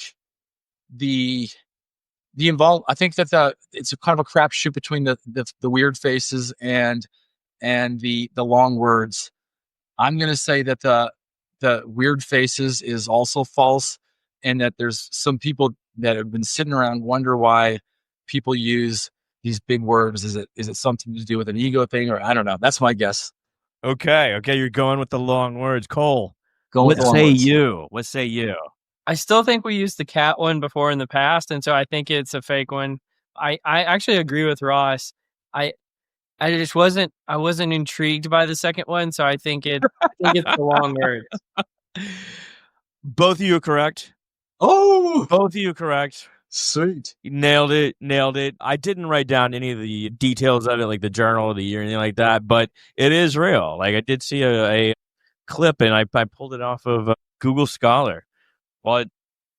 the I think that it's a kind of a crapshoot between the weird faces and the long words. I'm going to say that the weird faces is also false, and that there's some people that have been sitting around wonder why people use these big words. Is it something to do with an ego thing, or I don't know? That's my guess. Okay, you're going with the long words, Cole. What say you? I still think we used the cat one before in the past, and so I think it's a fake one. I actually agree with Ross. I wasn't intrigued by the second one, so I think it's the long words. Both of you are correct. Oh, both of you are correct. Sweet. Nailed it. I didn't write down any of the details of it, like the journal of the year or anything like that, but it is real. Like I did see a clip, and I pulled it off of Google Scholar. Well,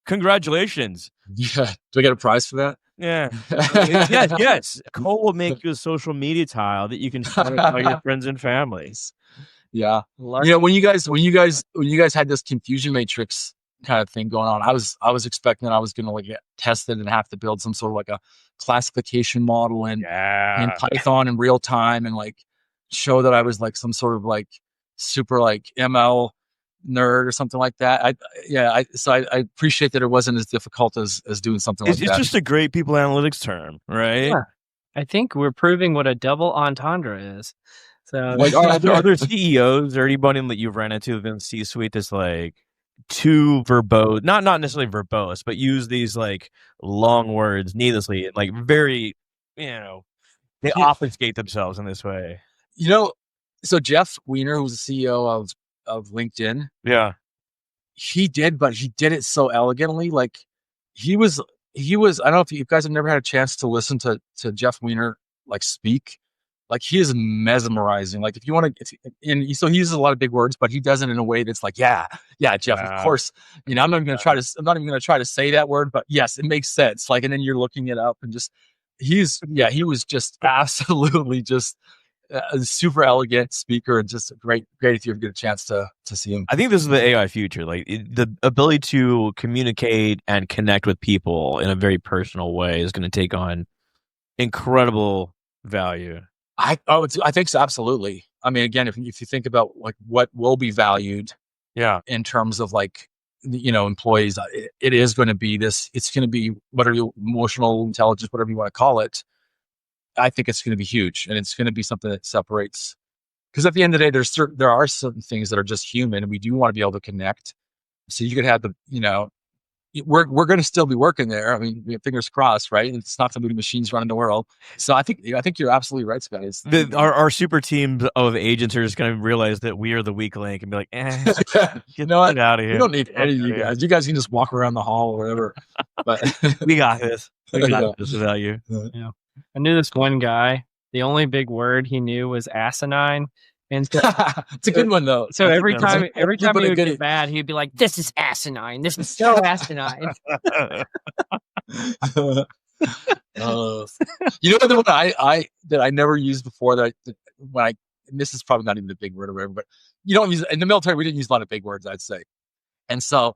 congratulations. Yeah. Do I get a prize for that? Yeah. Yes. Cole will make you a social media tile that you can share with all your friends and families. Yeah. When you guys had this confusion matrix kind of thing going on. I was expecting that I was going to like get tested and have to build some sort of like a classification model in Python in real time and like show that I was like some sort of like super like ML nerd or something like that. I appreciate that it wasn't as difficult as doing something like that. It's just a great people analytics term, right? Yeah. I think we're proving what a double entendre is. So like, are there CEOs or anybody that you've ran into in C-suite that's like too verbose, not necessarily verbose, but use these like long words needlessly, like very, they obfuscate themselves in this way. So Jeff Weiner, who's the CEO of LinkedIn, he did it so elegantly. Like he was. I don't know if you guys have never had a chance to listen to Jeff Weiner like speak. Like he is mesmerizing. Like if you want to, so he uses a lot of big words, but he does it in a way that's like, yeah, Jeff, of course. I'm not even going to try to say that word, but yes, it makes sense. Like, and then you're looking it up and just, he was just absolutely just a super elegant speaker and just great if you ever get a chance to see him. I think this is the AI future, like the ability to communicate and connect with people in a very personal way is going to take on incredible value. I think so, absolutely. I mean, again, if you think about like what will be valued, in terms of like employees, it is going to be this. It's going to be whatever emotional intelligence, whatever you want to call it. I think it's going to be huge, and it's going to be something that separates. Because at the end of the day, there are certain things that are just human, and we do want to be able to connect. So you could have we're going to still be working there. I mean, fingers crossed, right? It's not somebody machines running the world. So I think you're absolutely right, Scott. Our super teams of agents are just going to realize that we are the weak link and be like, get out of here. We don't need any of you guys. You guys can just walk around the hall or whatever. But we got this. We got this without you. Yeah. I knew this one guy. The only big word he knew was asinine. And so, it's a good one though. So every time he would get mad, he'd be like, "This is asinine. This is so asinine." The one that I never used before and this is probably not even a big word or whatever, but you don't use in the military. We didn't use a lot of big words, I'd say, and so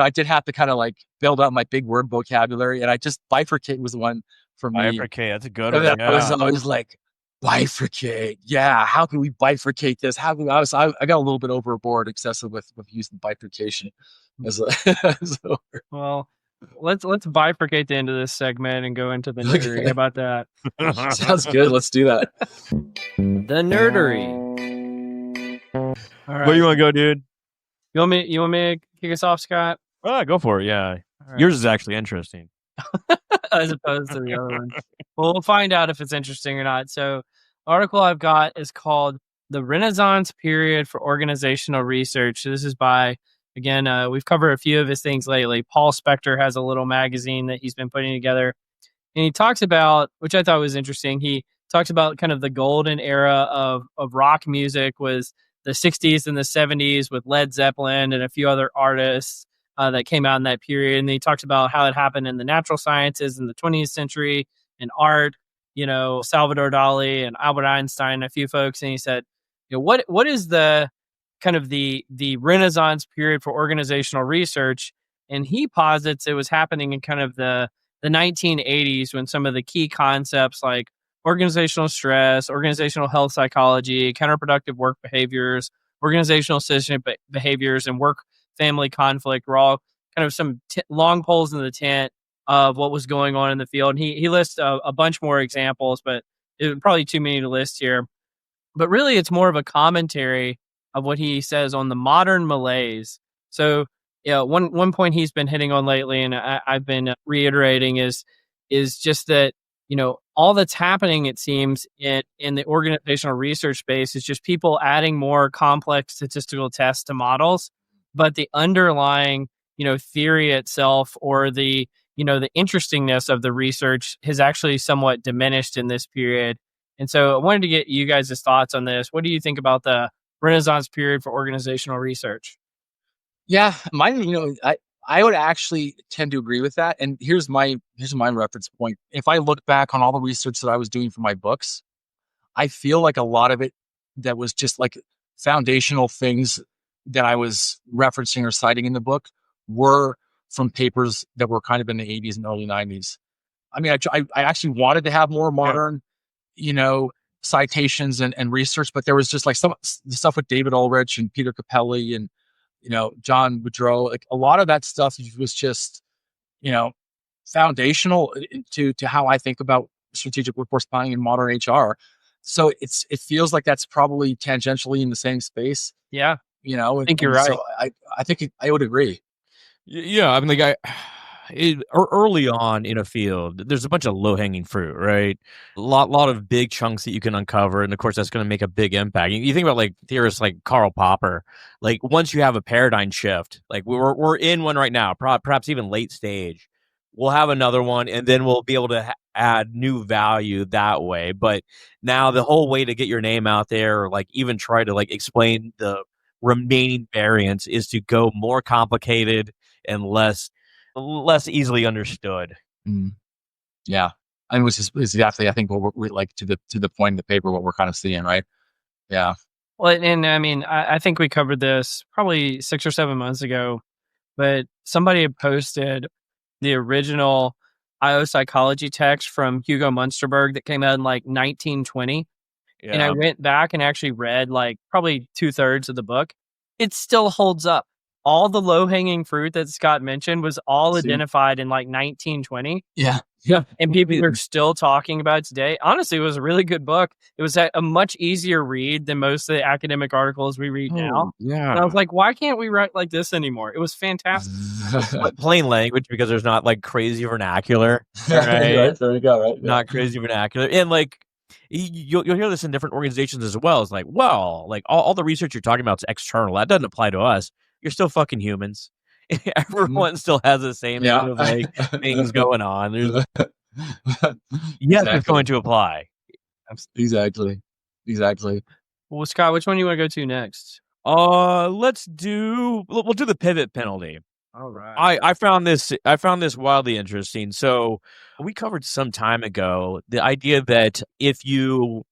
I did have to kind of like build up my big word vocabulary, and I just bifurcate was the one for me. Bifurcate, that's a good one. I was like. Bifurcate. Yeah. How can we bifurcate this? I got a little bit overboard, excessive with using bifurcation. Well, let's bifurcate the end of this segment and go into the nerdery. How about that? Sounds good. Let's do that. The nerdery. All right. Where you want to go, dude? You want me to kick us off, Scott? Go for it. Yeah. Right. Yours is actually interesting. As opposed to the other one. Well, we'll find out if it's interesting or not. So, the article I've got is called "The Renaissance Period for Organizational Research." So this is by, again, we've covered a few of his things lately. Paul Spector has a little magazine that he's been putting together. And he talks about, which I thought was interesting, he talks about kind of the golden era of rock music was the 60s and the 70s with Led Zeppelin and a few other artists that came out in that period. And he talks about how it happened in the natural sciences in the 20th century and art, Salvador Dali and Albert Einstein and a few folks. And he said, what is the kind of the Renaissance period for organizational research? And he posits it was happening in kind of the 1980s when some of the key concepts like organizational stress, organizational health psychology, counterproductive work behaviors, organizational system behaviors, and work-family conflict were all kind of some long poles in the tent of what was going on in the field. And he lists a bunch more examples, but it would probably too many to list here. But really, it's more of a commentary of what he says on the modern malaise. So, one point he's been hitting on lately, and I've been reiterating, is just that all that's happening, it seems, in the organizational research space is just people adding more complex statistical tests to models, but the underlying theory itself or the interestingness of the research has actually somewhat diminished in this period. And so I wanted to get you guys' thoughts on this. What do you think about the Renaissance period for organizational research? Yeah, I would actually tend to agree with that. And here's my reference point. If I look back on all the research that I was doing for my books, I feel like a lot of it that was just like foundational things that I was referencing or citing in the book were from papers that were kind of in the 80s and early 90s. I mean, I actually wanted to have more modern, citations and research, but there was just like some stuff with David Ulrich and Peter Capelli and, John Woodrow. Like a lot of that stuff was just, foundational to how I think about strategic workforce planning and modern HR. So it feels like that's probably tangentially in the same space. Yeah. I think you're right. So I think I would agree. Yeah, I mean, like early on in a field, there's a bunch of low hanging fruit, right? Lot of big chunks that you can uncover, and of course, that's going to make a big impact. You think about like theorists like Karl Popper. Like once you have a paradigm shift, like we're in one right now, perhaps even late stage. We'll have another one, and then we'll be able to add new value that way. But now the whole way to get your name out there, or like even try to like explain the remaining variants, is to go more complicated and less easily understood. Yeah, and which is exactly, I think, what we're like to the point in the paper, what we're kind of seeing, right? Yeah. Well, and I mean, I think we covered this probably 6 or 7 months ago, but somebody had posted the original IO psychology text from Hugo Munsterberg that came out in like 1920. Yeah. And I went back and actually read like probably 2/3 of the book. It still holds up. All the low-hanging fruit that Scott mentioned was all identified in like 1920. Yeah. And people are still talking about it today. Honestly, it was a really good book. It was a much easier read than most of the academic articles we read now. Yeah. And I was like, why can't we write like this anymore? It was fantastic. Plain language, because there's not like crazy vernacular. Right? Right, there you go, right? Yeah. Not crazy vernacular. And like, you'll hear this in different organizations as well. It's like, well, like all the research you're talking about is external. That doesn't apply to us. You're still fucking humans. Everyone still has the same sort of like things going on. There's, yes, it's going to apply. Exactly. Well, Scott, which one do you want to go to next? We'll do the pivot penalty. All right. I found this wildly interesting. So we covered some time ago the idea that if you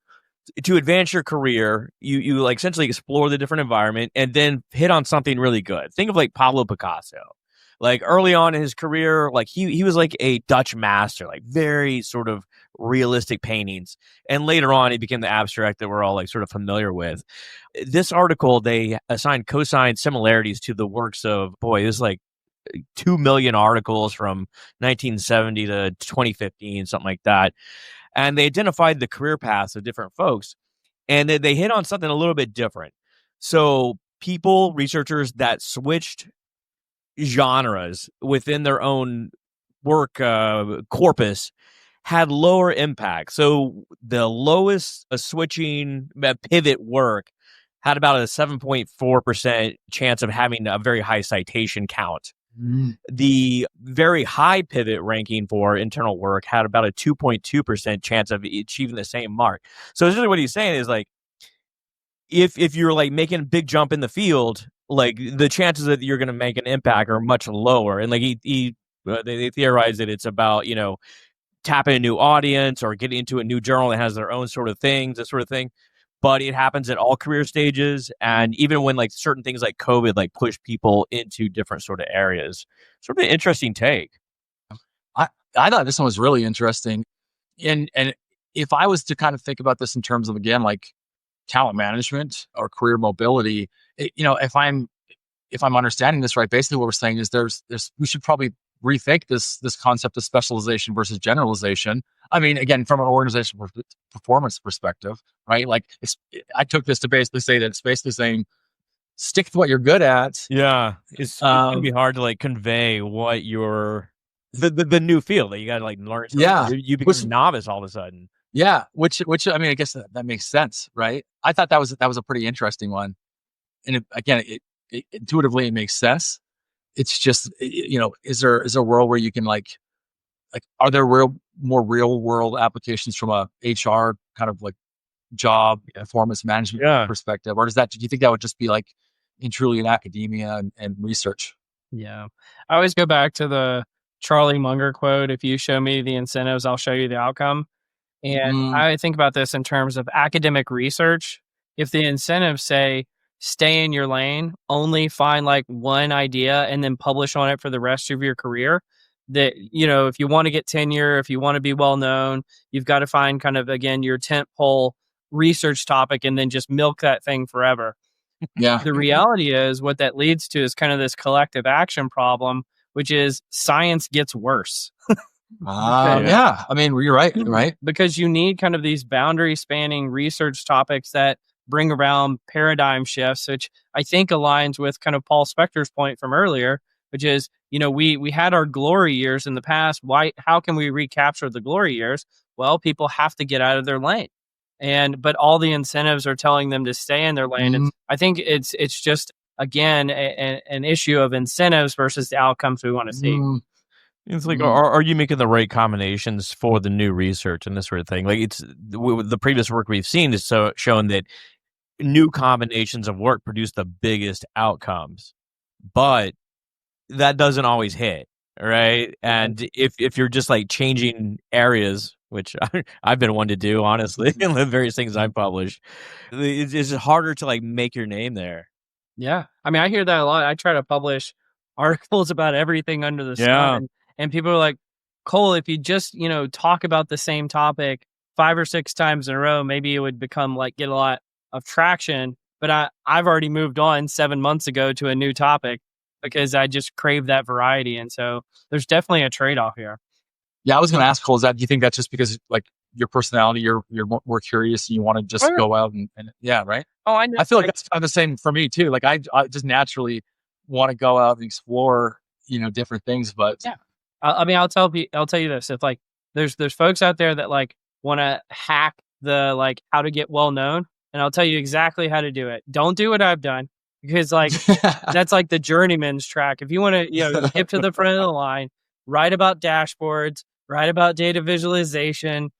to advance your career, you like essentially explore the different environment and then hit on something really good. Think of like Pablo Picasso. Like early on in his career, like he was like a Dutch master, like very sort of realistic paintings. And later on, he became the abstract that we're all like sort of familiar with. This article, they assigned cosine similarities to the works of, there's like 2 million articles from 1970 to 2015, something like that. And they identified the career paths of different folks, and they hit on something a little bit different. So researchers that switched genres within their own work corpus had lower impact. So the lowest switching pivot work had about a 7.4% chance of having a very high citation count. The very high pivot ranking for internal work had about a 2.2% chance of achieving the same mark. So essentially what he's saying is like, if you're like making a big jump in the field, like the chances that you're going to make an impact are much lower. And like they theorize that it's about, tapping a new audience or getting into a new journal that has their own sort of things, that sort of thing. But it happens at all career stages. And even when like certain things like COVID, like push people into different sort of areas. Sort of an interesting take. I thought this one was really interesting. And if I was to kind of think about this in terms of, again, like talent management or career mobility, if I'm understanding this right, basically what we're saying is we should probably rethink this concept of specialization versus generalization. I mean, again, from an organizational performance perspective, right? Like I took this to basically say that it's basically saying stick with what you're good at. Yeah, it's gonna be hard to like convey what you're the new field that you got to like learn. Yeah, you become a novice all of a sudden. Yeah, which I mean, I guess that makes sense, right? I thought that was a pretty interesting one, and it intuitively it makes sense. It's just, is there a world where you can like are there more real world applications from a HR kind of like job performance management perspective, or do you think that would just be like truly in academia and research? Yeah, I always go back to the Charlie Munger quote: "If you show me the incentives, I'll show you the outcome." And I think about this in terms of academic research. If the incentives say stay in your lane, only find like one idea and then publish on it for the rest of your career. That, if you want to get tenure, if you want to be well known, you've got to find kind of, again, your tentpole research topic and then just milk that thing forever. Yeah. The reality is what that leads to is kind of this collective action problem, which is science gets worse. Yeah. I mean, you're right. Because you need kind of these boundary spanning research topics that bring around paradigm shifts, which I think aligns with kind of Paul Spector's point from earlier, which is, we had our glory years in the past. How can we recapture the glory years? Well, people have to get out of their lane. But all the incentives are telling them to stay in their lane. And I think it's just, again, an issue of incentives versus the outcomes we want to see. It's like, are you making the right combinations for the new research and this sort of thing? Like, it's the previous work we've seen is shown that new combinations of work produce the biggest outcomes, but that doesn't always hit, right? And if you're just like changing areas, which I've been one to do, honestly, in the various things I've published, it's harder to like make your name there. Yeah. I mean, I hear that a lot. I try to publish articles about everything under the sun. And people are like, Cole, if you just, talk about the same topic 5 or 6 times in a row, maybe it would become like get a lot of traction. But I've already moved on 7 months ago to a new topic because I just crave that variety. And so there's definitely a trade-off here. Yeah, I was going to ask Cole, do you think that's just because like your personality, you're more curious and you want to just go out and yeah, right? Oh, I know. I feel like that's kind of the same for me too. Like I just naturally want to go out and explore, different things. But yeah, I mean, I'll tell you this: if like there's folks out there that like want to hack the like how to get well known, and I'll tell you exactly how to do it. Don't do what I've done because like that's like the journeyman's track. If you want to skip to the front of the line, write about dashboards, write about data visualization,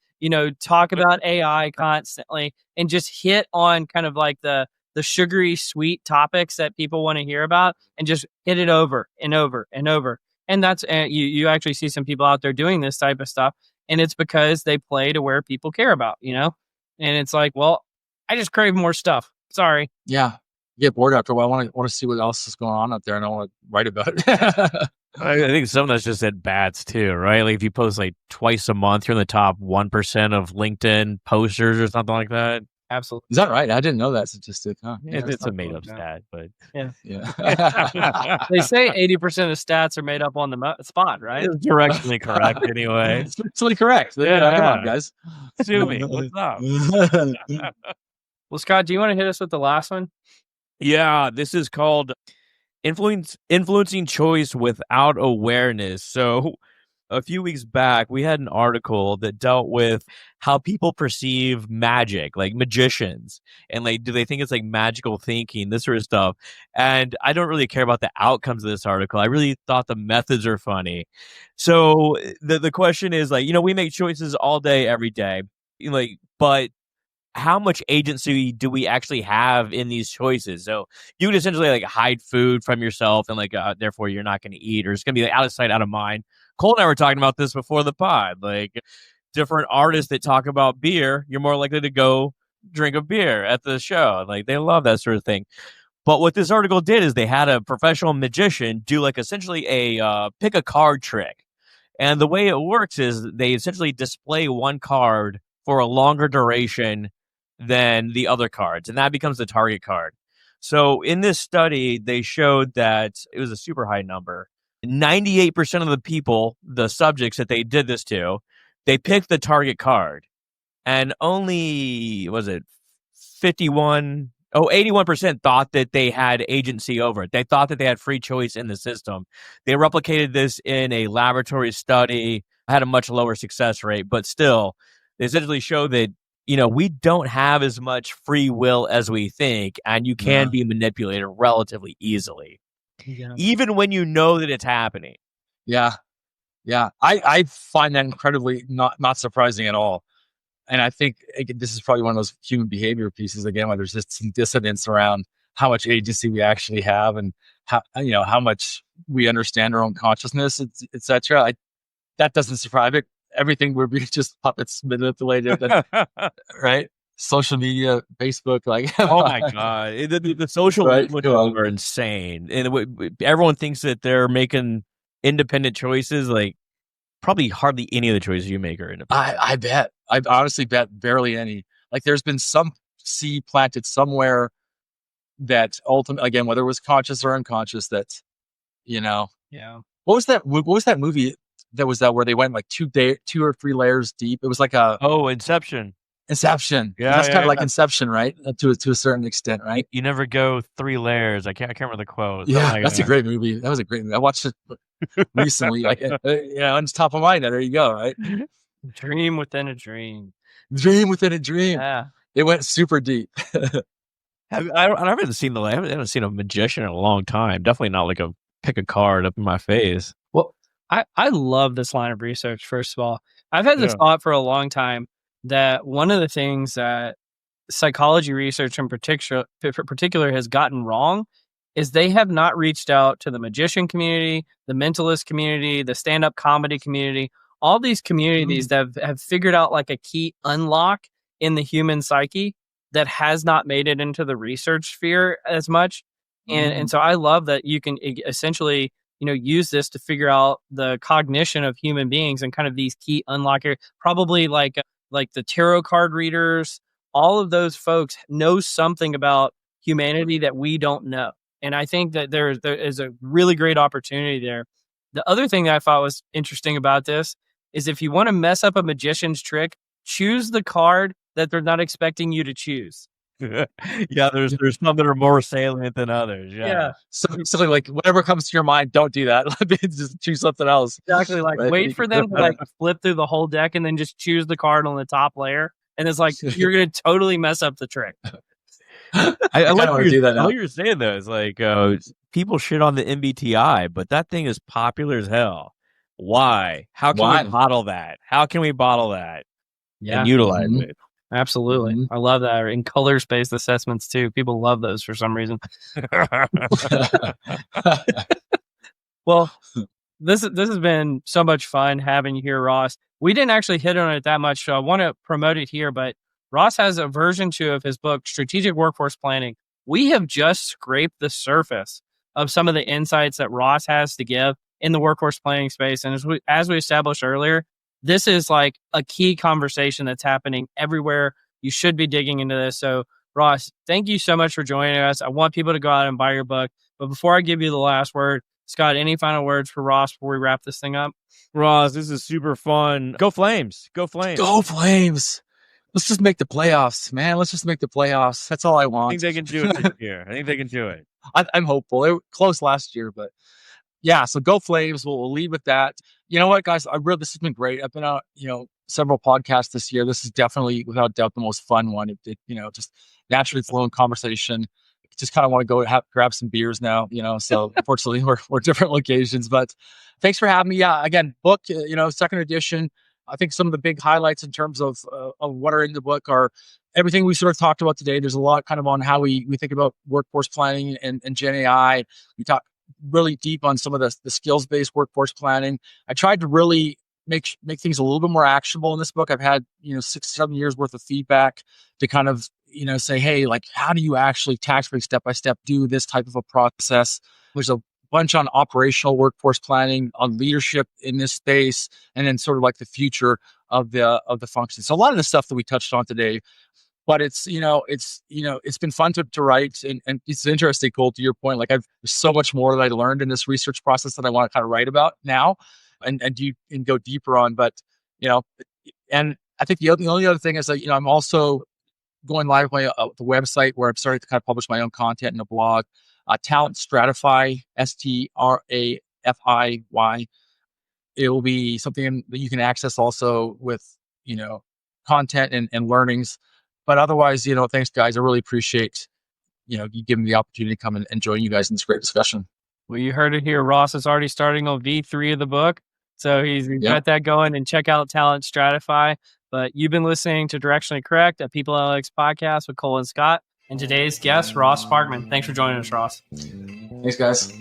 talk about AI constantly, and just hit on kind of like the sugary sweet topics that people want to hear about, and just hit it over and over and over. And that's you actually see some people out there doing this type of stuff, and it's because they play to where people care about, and it's like, well, I just crave more stuff. Sorry. Yeah. Get bored after a while. I want to see what else is going on out there, and I want to write about it. I think some of that's just at bats too, right? Like if you post like twice a month, you're in the top 1% of LinkedIn posters or something like that. Absolutely. Is that right? I didn't know that statistic. Huh? Yeah, it's a made up stat, but yeah. They say 80% of stats are made up on the spot, right? It's directionally correct anyway. It's directionally correct. Yeah. Come on, guys. Sue me. What's up? Well, Scott, do you want to hit us with the last one? Yeah, this is called influencing choice without awareness. So a few weeks back, we had an article that dealt with how people perceive magic, like magicians, and like, do they think it's like magical thinking, this sort of stuff. And I don't really care about the outcomes of this article. I really thought the methods are funny. So the question is like, we make choices all day, every day, like, but how much agency do we actually have in these choices? So you would essentially like hide food from yourself and like, therefore you're not going to eat, or it's going to be like out of sight, out of mind. Cole and I were talking about this before the pod, like different artists that talk about beer, you're more likely to go drink a beer at the show. Like they love that sort of thing. But what this article did is they had a professional magician do like essentially a pick a card trick. And the way it works is they essentially display one card for a longer duration than the other cards, and that becomes the target card. So in this study, they showed that it was a super high number. 98% of the people, the subjects that they did this to, they picked the target card, and only, 81% thought that they had agency over it. They thought that they had free choice in the system. They replicated this in a laboratory study, had a much lower success rate, but still, they essentially show that we don't have as much free will as we think, and you can be manipulated relatively easily, even when you know that it's happening. Yeah. I find that incredibly not surprising at all. And I think this is probably one of those human behavior pieces again, where there's just some dissonance around how much agency we actually have, and how much we understand our own consciousness, etc. That doesn't surprise me. Everything we're being just puppets manipulated, right? social media, Facebook, like oh my god, the social right? influencers are insane, and everyone thinks that they're making independent choices. Like probably hardly any of the choices you make are independent. I bet. I honestly bet barely any. Like there's been some seed planted somewhere that ultimately, again, whether it was conscious or unconscious, that Yeah. What was that? What was that movie that was that where they went like 2 or 3 layers deep? It was like a Inception. Inception. Yeah, That's kind of yeah. like Inception, right? To a certain extent, right? You never go 3 layers. I can't remember the quote. Yeah, Like that's a great movie. That was a great movie. I watched it recently. Like, it's top of mind. There you go. Right? Dream within a dream. Dream within a dream. Yeah. It went super deep. I haven't seen I haven't seen a magician in a long time. Definitely not like a pick a card up in my face. Well, I love this line of research. First of all, I've had this thought for a long time that one of the things that psychology research in particular has gotten wrong is they have not reached out to the magician community, the mentalist community, the stand-up comedy community, all these communities that have figured out like a key unlock in the human psyche that has not made it into the research sphere as much. And so I love that you can essentially, use this to figure out the cognition of human beings and kind of these key unlockers, probably like the tarot card readers. All of those folks know something about humanity that we don't know. And I think that there is a really great opportunity there. The other thing that I thought was interesting about this is if you want to mess up a magician's trick, choose the card that they're not expecting you to choose. Yeah, there's some that are more salient than others. Yeah. So basically, like whatever comes to your mind, don't do that. Just choose something else. Exactly. Like wait for them to like flip through the whole deck and then just choose the card on the top layer. And it's like you're gonna totally mess up the trick. I like what you're saying though. It's like people shit on the MBTI, but that thing is popular as hell. Why? How can we bottle that? How can we bottle that? Yeah. And utilize it. Absolutely. I love that. In color-based assessments too. People love those for some reason. Well, this has been so much fun having you here, Ross. We didn't actually hit on it that much, so I want to promote it here, but Ross has a version 2 of his book, Strategic Workforce Planning. We have just scraped the surface of some of the insights that Ross has to give in the workforce planning space. And as we established earlier, this is like a key conversation that's happening everywhere. You should be digging into this. So, Ross, thank you so much for joining us. I want people to go out and buy your book. But before I give you the last word, Scott, any final words for Ross before we wrap this thing up? Ross, this is super fun. Go Flames. Go Flames. Go Flames. Let's just make the playoffs, man. Let's just make the playoffs. That's all I want. I think they can do it this year. I think they can do it. I'm hopeful. They were close last year, but yeah, so go Flames. We'll lead with that. You know what, guys? This has been great. I've been out, several podcasts this year. This is definitely, without doubt, the most fun one. It just naturally flowing conversation. Just kind of want to go grab some beers now, So unfortunately, we're different locations. But thanks for having me. Yeah, again, book, second edition. I think some of the big highlights in terms of what are in the book are everything we sort of talked about today. There's a lot kind of on how we think about workforce planning and Gen AI. We talk really deep on some of the skills-based workforce planning. I tried to really make things a little bit more actionable in this book. I've had 6-7 years worth of feedback to kind of say, hey, like how do you actually tactically step by step do this type of a process? There's a bunch on operational workforce planning, on leadership in this space, and then sort of like the future of the function. So a lot of the stuff that we touched on today. But it's been fun to write, and it's interesting, Cole, to your point. Like there's so much more that I learned in this research process that I want to kind of write about now, and go deeper on. But and I think the only other thing is that I'm also going live with the website where I'm starting to kind of publish my own content in a blog, Talent Stratify, STRAFIY. It will be something that you can access also with content and learnings. But otherwise, thanks, guys. I really appreciate, you giving me the opportunity to come and join you guys in this great discussion. Well, you heard it here. Ross is already starting on V3 of the book. So he's got that going, and check out Talent Stratify. But you've been listening to Directionally Correct, a People Analytics podcast with Cole and Scott. And today's guest, Ross Sparkman. Thanks for joining us, Ross. Thanks, guys.